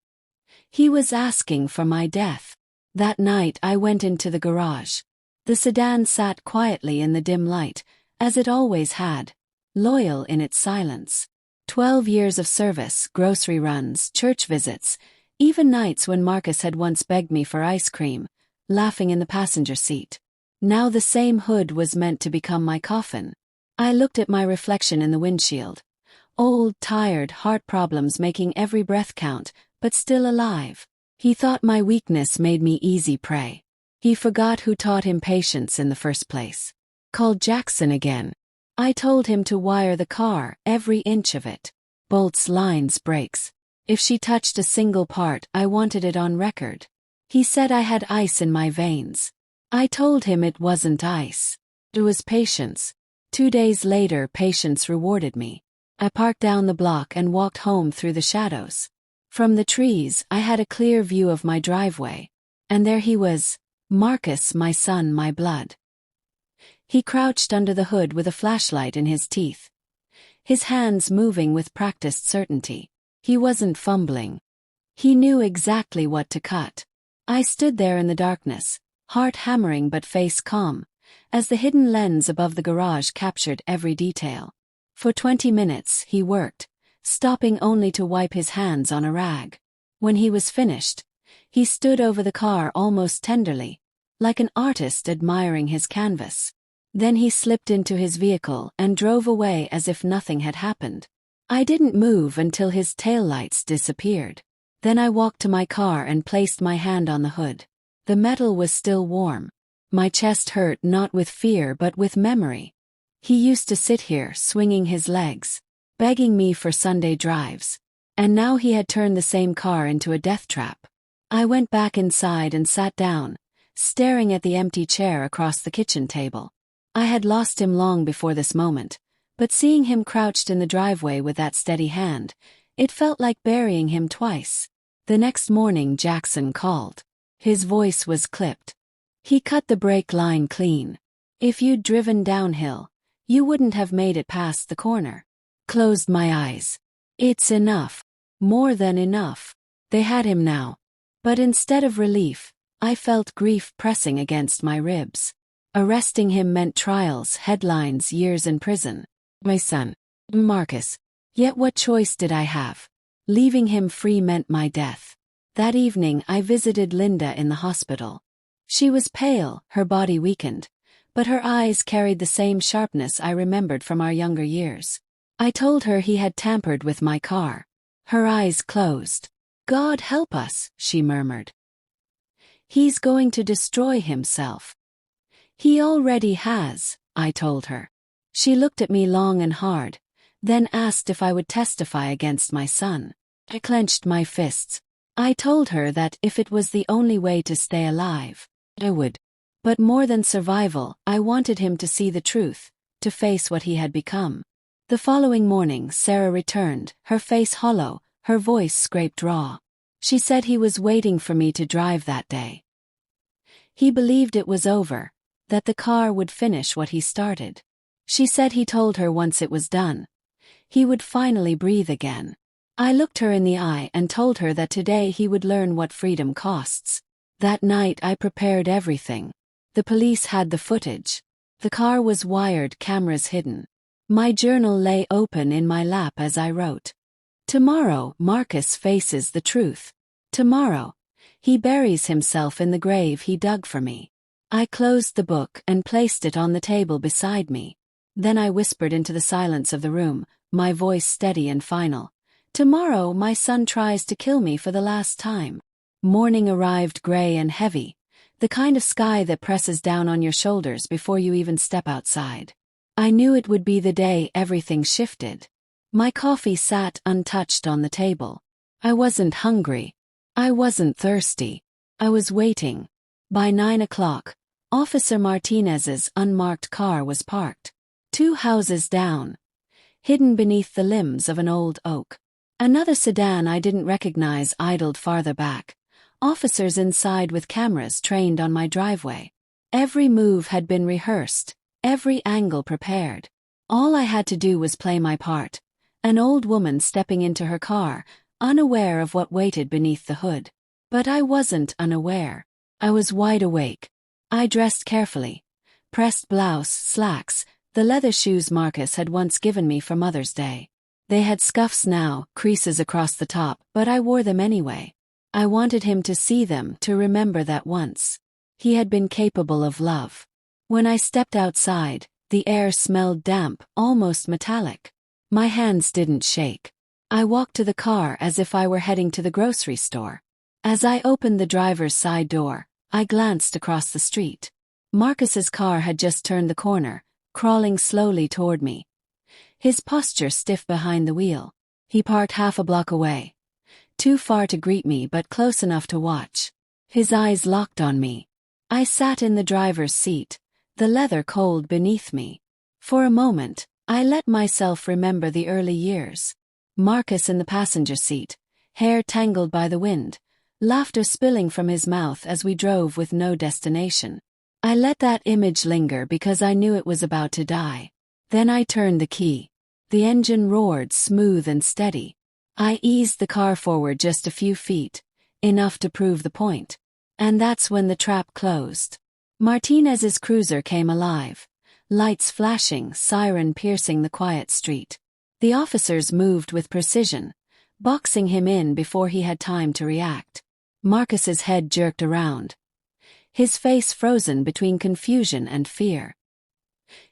He was asking for my death. That night I went into the garage. The sedan sat quietly in the dim light, as it always had, loyal in its silence. 12 years of service, grocery runs, church visits, even nights when Marcus had once begged me for ice cream, laughing in the passenger seat. Now the same hood was meant to become my coffin. I looked at my reflection in the windshield. Old, tired, heart problems making every breath count, but still alive. He thought my weakness made me easy prey. He forgot who taught him patience in the first place. Called Jackson again. I told him to wire the car, every inch of it. Bolts, lines, brakes. If she touched a single part, I wanted it on record. He said I had ice in my veins. I told him it wasn't ice. It was patience. 2 days later, patience rewarded me. I parked down the block and walked home through the shadows. From the trees, I had a clear view of my driveway. And there he was, Marcus, my son, my blood. He crouched under the hood with a flashlight in his teeth. His hands moving with practiced certainty. He wasn't fumbling. He knew exactly what to cut. I stood there in the darkness, heart hammering but face calm, as the hidden lens above the garage captured every detail. For 20 minutes, he worked, stopping only to wipe his hands on a rag. When he was finished, he stood over the car almost tenderly, like an artist admiring his canvas. Then he slipped into his vehicle and drove away as if nothing had happened. I didn't move until his taillights disappeared. Then I walked to my car and placed my hand on the hood. The metal was still warm. My chest hurt not with fear but with memory. He used to sit here swinging his legs, begging me for Sunday drives. And now he had turned the same car into a death trap. I went back inside and sat down, staring at the empty chair across the kitchen table. I had lost him long before this moment, but seeing him crouched in the driveway with that steady hand, it felt like burying him twice. The next morning Jackson called. His voice was clipped. He cut the brake line clean. If you'd driven downhill, you wouldn't have made it past the corner. Closed my eyes. It's enough. More than enough. They had him now. But instead of relief, I felt grief pressing against my ribs. Arresting him meant trials, headlines, years in prison. My son, Marcus. Yet what choice did I have? Leaving him free meant my death. That evening I visited Linda in the hospital. She was pale, her body weakened, but her eyes carried the same sharpness I remembered from our younger years. I told her he had tampered with my car. Her eyes closed. God help us, she murmured. He's going to destroy himself. He already has, I told her. She looked at me long and hard, then asked if I would testify against my son. I clenched my fists. I told her that if it was the only way to stay alive, I would. But more than survival, I wanted him to see the truth, to face what he had become. The following morning Sarah returned, her face hollow, her voice scraped raw. She said he was waiting for me to drive that day. He believed it was over, that the car would finish what he started. She said he told her once it was done, he would finally breathe again. I looked her in the eye and told her that today he would learn what freedom costs. That night I prepared everything. The police had the footage. The car was wired, cameras hidden. My journal lay open in my lap as I wrote. Tomorrow, Marcus faces the truth. Tomorrow, he buries himself in the grave he dug for me. I closed the book and placed it on the table beside me. Then I whispered into the silence of the room, my voice steady and final. Tomorrow my son tries to kill me for the last time. Morning arrived gray and heavy, the kind of sky that presses down on your shoulders before you even step outside. I knew it would be the day everything shifted. My coffee sat untouched on the table. I wasn't hungry. I wasn't thirsty. I was waiting. By 9 o'clock, Officer Martinez's unmarked car was parked. 2 houses down, hidden beneath the limbs of an old oak. Another sedan I didn't recognize idled farther back, officers inside with cameras trained on my driveway. Every move had been rehearsed, every angle prepared. All I had to do was play my part, an old woman stepping into her car, unaware of what waited beneath the hood. But I wasn't unaware. I was wide awake. I dressed carefully. Pressed blouse, slacks, the leather shoes Marcus had once given me for Mother's Day. They had scuffs now, creases across the top, but I wore them anyway. I wanted him to see them, to remember that once he had been capable of love. When I stepped outside, the air smelled damp, almost metallic. My hands didn't shake. I walked to the car as if I were heading to the grocery store. As I opened the driver's side door, I glanced across the street. Marcus's car had just turned the corner, crawling slowly toward me. His posture stiff behind the wheel. He parked half a block away. Too far to greet me but close enough to watch. His eyes locked on me. I sat in the driver's seat, the leather cold beneath me. For a moment, I let myself remember the early years. Marcus in the passenger seat, hair tangled by the wind, laughter spilling from his mouth as we drove with no destination. I let that image linger because I knew it was about to die. Then I turned the key. The engine roared smooth and steady. I eased the car forward just a few feet, enough to prove the point. And that's when the trap closed. Martinez's cruiser came alive, lights flashing, siren piercing the quiet street. The officers moved with precision, boxing him in before he had time to react. Marcus's head jerked around, his face frozen between confusion and fear.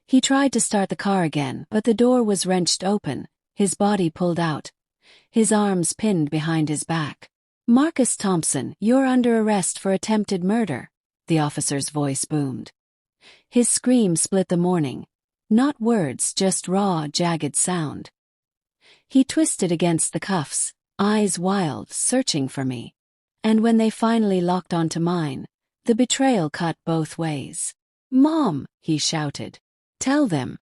He tried to start the car again, but the door was wrenched open, his body pulled out, his arms pinned behind his back. "Marcus Thompson, you're under arrest for attempted murder," the officer's voice boomed. His scream split the morning. Not words, just raw, jagged sound. He twisted against the cuffs, eyes wild, searching for me. And when they finally locked onto mine, the betrayal cut both ways. "Mom," he shouted. Tell them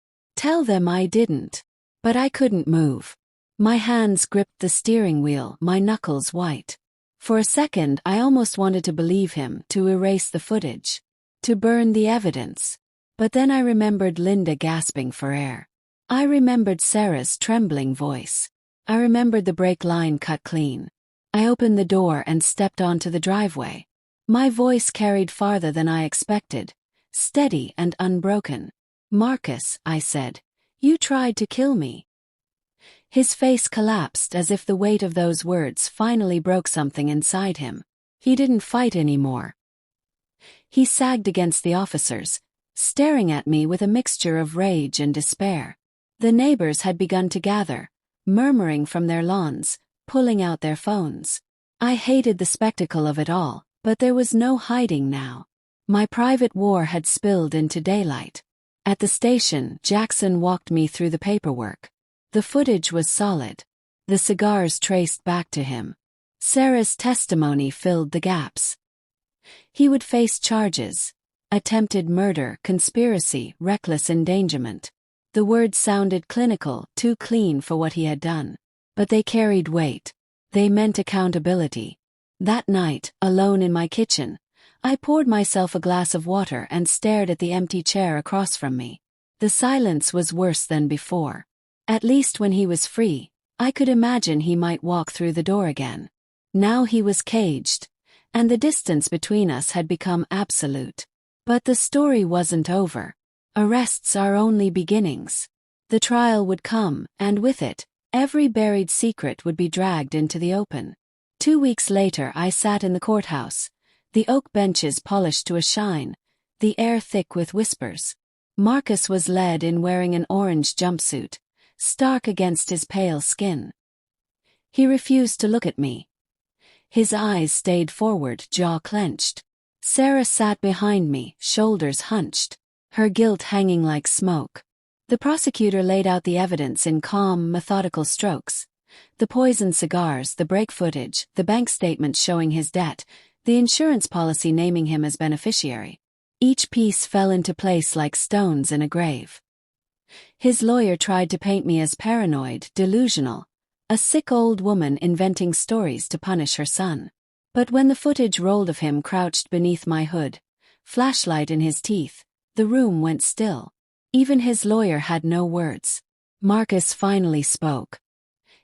I didn't." But I couldn't move. My hands gripped the steering wheel, my knuckles white. For a second I almost wanted to believe him, to erase the footage, to burn the evidence. But then I remembered Linda gasping for air. I remembered Sarah's trembling voice. I remembered the brake line cut clean. I opened the door and stepped onto the driveway. My voice carried farther than I expected, steady and unbroken. "Marcus," I said, "you tried to kill me." His face collapsed as if the weight of those words finally broke something inside him. He didn't fight anymore. He sagged against the officers, staring at me with a mixture of rage and despair. The neighbors had begun to gather, murmuring from their lawns, pulling out their phones. I hated the spectacle of it all, but there was no hiding now. My private war had spilled into daylight. At the station, Jackson walked me through the paperwork. The footage was solid. The cigars traced back to him. Sarah's testimony filled the gaps. He would face charges: attempted murder, conspiracy, reckless endangerment. The words sounded clinical, too clean for what he had done. But they carried weight. They meant accountability. That night, alone in my kitchen, I poured myself a glass of water and stared at the empty chair across from me. The silence was worse than before. At least when he was free, I could imagine he might walk through the door again. Now he was caged, and the distance between us had become absolute. But the story wasn't over. Arrests are only beginnings. The trial would come, and with it, every buried secret would be dragged into the open. 2 weeks later I sat in the courthouse, the oak benches polished to a shine, the air thick with whispers. Marcus was led in wearing an orange jumpsuit, stark against his pale skin. He refused to look at me. His eyes stayed forward, jaw clenched. Sarah sat behind me, shoulders hunched, her guilt hanging like smoke. The prosecutor laid out the evidence in calm, methodical strokes. The poisoned cigars, the break footage, the bank statement showing his debt, the insurance policy naming him as beneficiary. Each piece fell into place like stones in a grave. His lawyer tried to paint me as paranoid, delusional, a sick old woman inventing stories to punish her son. But when the footage rolled of him crouched beneath my hood, flashlight in his teeth, the room went still. Even his lawyer had no words. Marcus finally spoke.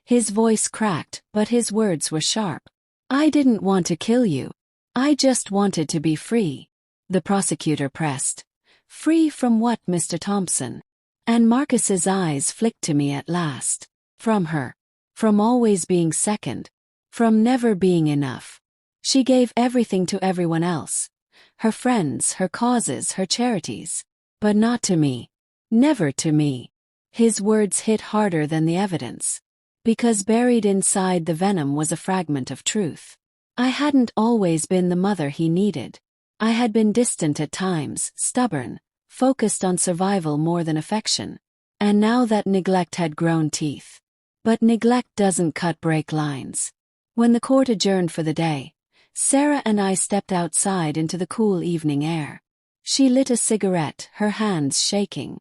His voice cracked, but his words were sharp. "I didn't want to kill you. I just wanted to be free." The prosecutor pressed. "Free from what, Mr. Thompson?" And Marcus's eyes flicked to me at last. From her. From always being second. From never being enough. She gave everything to everyone else. Her friends, her causes, her charities. But not to me. Never to me. His words hit harder than the evidence. Because buried inside the venom was a fragment of truth. I hadn't always been the mother he needed. I had been distant at times, stubborn, focused on survival more than affection. And now that neglect had grown teeth. But neglect doesn't cut break lines. When the court adjourned for the day, Sarah and I stepped outside into the cool evening air. She lit a cigarette, her hands shaking.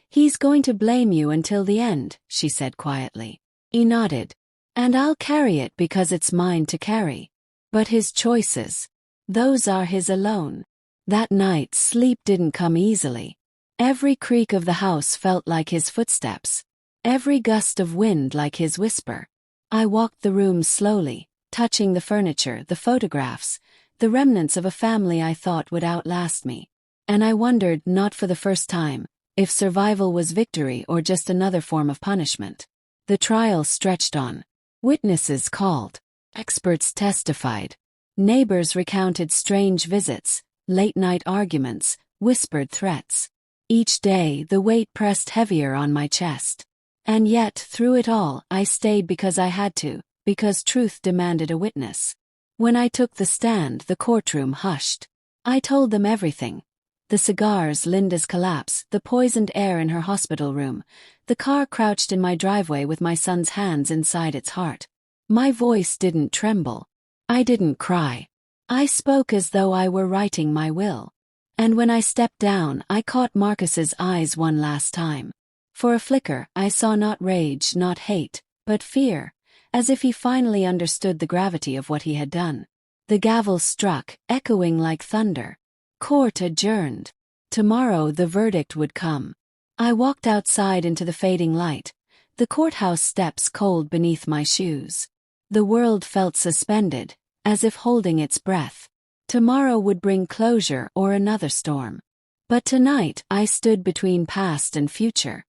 "He's going to blame you until the end," she said quietly. He nodded. "And I'll carry it because it's mine to carry. But his choices, those are his alone." That night sleep didn't come easily. Every creak of the house felt like his footsteps. Every gust of wind like his whisper. I walked the room slowly, touching the furniture, the photographs, the remnants of a family I thought would outlast me. And I wondered, not for the first time, if survival was victory or just another form of punishment. The trial stretched on. Witnesses called. Experts testified. Neighbors recounted strange visits, late-night arguments, whispered threats. Each day, the weight pressed heavier on my chest. And yet, through it all, I stayed because I had to, because truth demanded a witness. When I took the stand, the courtroom hushed. I told them everything. The cigars, Linda's collapse, the poisoned air in her hospital room, the car crouched in my driveway with my son's hands inside its heart. My voice didn't tremble. I didn't cry. I spoke as though I were writing my will. And when I stepped down, I caught Marcus's eyes one last time. For a flicker, I saw not rage, not hate, but fear, as if he finally understood the gravity of what he had done. The gavel struck, echoing like thunder. Court adjourned. Tomorrow the verdict would come. I walked outside into the fading light, the courthouse steps cold beneath my shoes. The world felt suspended, as if holding its breath. Tomorrow would bring closure or another storm. But tonight I stood between past and future.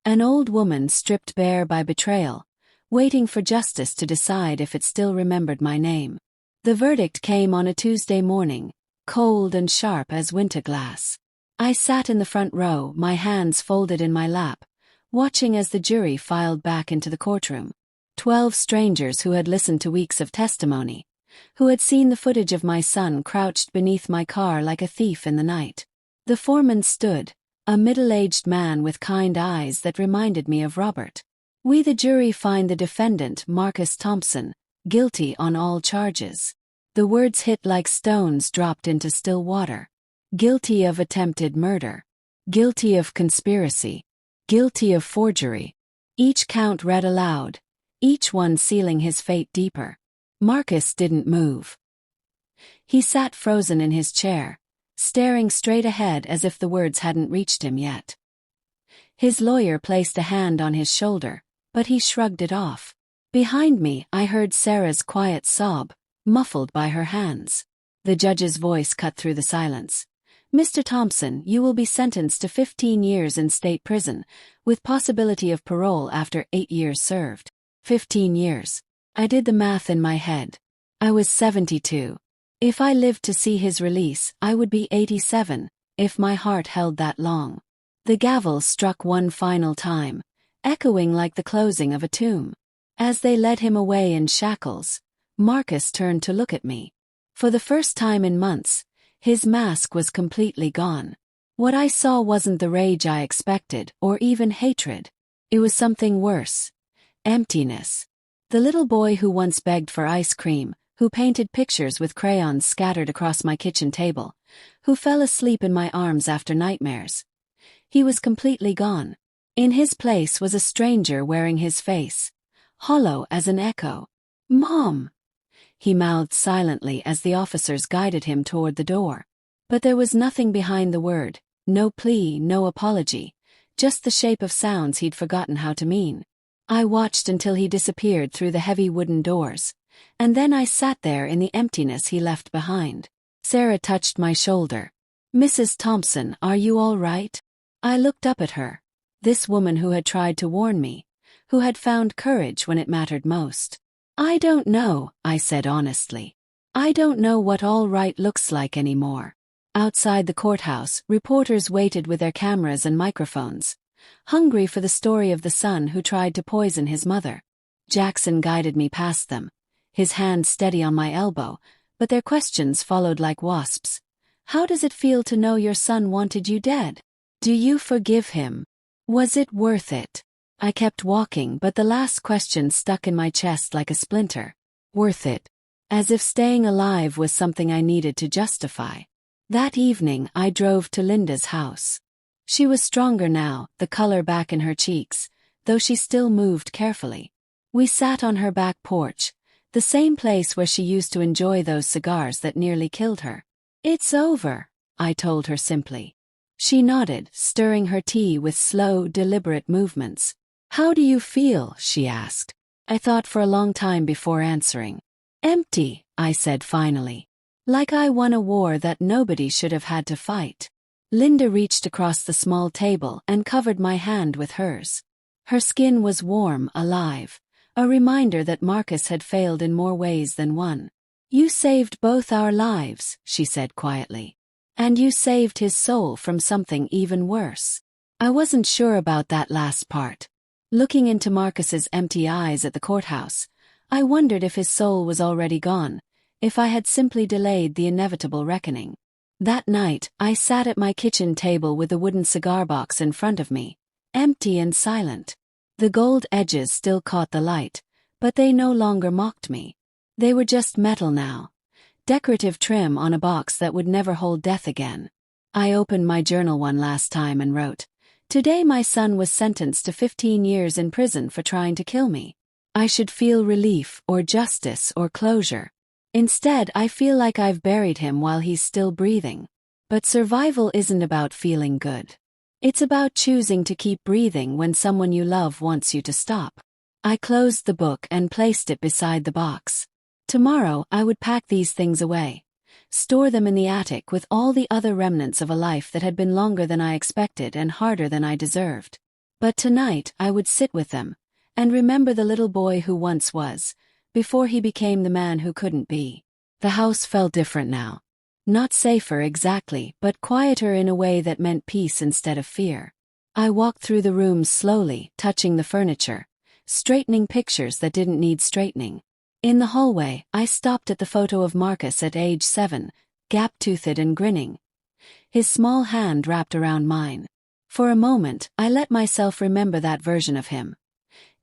An old woman stripped bare by betrayal, waiting for justice to decide if it still remembered my name. The verdict came on a Tuesday morning, cold and sharp as winter glass. I sat in the front row, my hands folded in my lap, watching as the jury filed back into the courtroom. 12 strangers who had listened to weeks of testimony, who had seen the footage of my son crouched beneath my car like a thief in the night. The foreman stood, a middle-aged man with kind eyes that reminded me of Robert. "We the jury find the defendant, Marcus Thompson, guilty on all charges." The words hit like stones dropped into still water. Guilty of attempted murder. Guilty of conspiracy. Guilty of forgery. Each count read aloud, each one sealing his fate deeper. Marcus didn't move. He sat frozen in his chair, staring straight ahead as if the words hadn't reached him yet. His lawyer placed a hand on his shoulder, but he shrugged it off. Behind me, I heard Sarah's quiet sob, muffled by her hands. The judge's voice cut through the silence. "Mr. Thompson, you will be sentenced to 15 years in state prison, with possibility of parole after 8 years served." 15 years. I did the math in my head. I was 72. If I lived to see his release, I would be 87, if my heart held that long. The gavel struck one final time, echoing like the closing of a tomb. As they led him away in shackles, Marcus turned to look at me. For the first time in months, his mask was completely gone. What I saw wasn't the rage I expected, or even hatred. It was something worse. Emptiness. The little boy who once begged for ice cream, who painted pictures with crayons scattered across my kitchen table, who fell asleep in my arms after nightmares. He was completely gone. In his place was a stranger wearing his face, hollow as an echo. "Mom!" He mouthed silently as the officers guided him toward the door. But there was nothing behind the word, no plea, no apology, just the shape of sounds he'd forgotten how to mean. I watched until he disappeared through the heavy wooden doors, and then I sat there in the emptiness he left behind. Sarah touched my shoulder. "Mrs. Thompson, are you all right?" I looked up at her. This woman who had tried to warn me, who had found courage when it mattered most. "I don't know," I said honestly. "I don't know what all right looks like anymore." Outside the courthouse, reporters waited with their cameras and microphones, hungry for the story of the son who tried to poison his mother. Jackson guided me past them, his hand steady on my elbow, but their questions followed like wasps. "How does it feel to know your son wanted you dead? Do you forgive him? Was it worth it?" I kept walking, but the last question stuck in my chest like a splinter. Worth it. As if staying alive was something I needed to justify. That evening I drove to Linda's house. She was stronger now, the color back in her cheeks, though she still moved carefully. We sat on her back porch, the same place where she used to enjoy those cigars that nearly killed her. "It's over," I told her simply. She nodded, stirring her tea with slow, deliberate movements. "How do you feel?" she asked. I thought for a long time before answering. "Empty," I said finally. "Like I won a war that nobody should have had to fight." Linda reached across the small table and covered my hand with hers. Her skin was warm, alive, a reminder that Marcus had failed in more ways than one. "You saved both our lives," she said quietly. "And you saved his soul from something even worse." I wasn't sure about that last part. Looking into Marcus's empty eyes at the courthouse, I wondered if his soul was already gone, if I had simply delayed the inevitable reckoning. That night, I sat at my kitchen table with the wooden cigar box in front of me, empty and silent. The gold edges still caught the light, but they no longer mocked me. They were just metal now, decorative trim on a box that would never hold death again. I opened my journal one last time and wrote, "Today my son was sentenced to 15 years in prison for trying to kill me. I should feel relief or justice or closure. Instead, I feel like I've buried him while he's still breathing." But survival isn't about feeling good. It's about choosing to keep breathing when someone you love wants you to stop. I closed the book and placed it beside the box. Tomorrow I would pack these things away, store them in the attic with all the other remnants of a life that had been longer than I expected and harder than I deserved. But tonight I would sit with them, and remember the little boy who once was, before he became the man who couldn't be. The house felt different now. Not safer exactly, but quieter in a way that meant peace instead of fear. I walked through the rooms slowly, touching the furniture, straightening pictures that didn't need straightening. In the hallway, I stopped at the photo of Marcus at age 7, gap-toothed and grinning, his small hand wrapped around mine. For a moment, I let myself remember that version of him.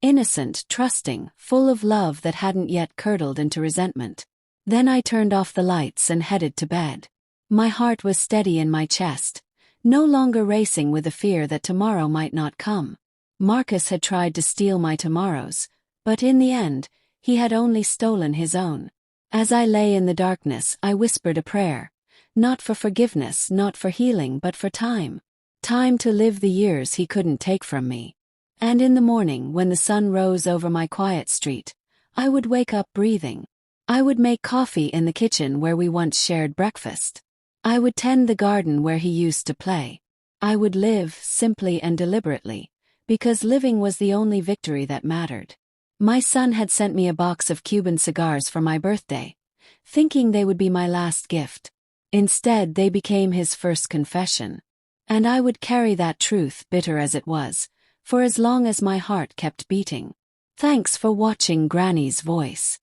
Innocent, trusting, full of love that hadn't yet curdled into resentment. Then I turned off the lights and headed to bed. My heart was steady in my chest, no longer racing with the fear that tomorrow might not come. Marcus had tried to steal my tomorrows, but in the end, he had only stolen his own. As I lay in the darkness, I whispered a prayer. Not for forgiveness, not for healing, but for time. Time to live the years he couldn't take from me. And in the morning, when the sun rose over my quiet street, I would wake up breathing. I would make coffee in the kitchen where we once shared breakfast. I would tend the garden where he used to play. I would live, simply and deliberately, because living was the only victory that mattered. My son had sent me a box of Cuban cigars for my birthday, thinking they would be my last gift. Instead, they became his first confession. And I would carry that truth, bitter as it was, for as long as my heart kept beating. Thanks for watching Granny's Voice.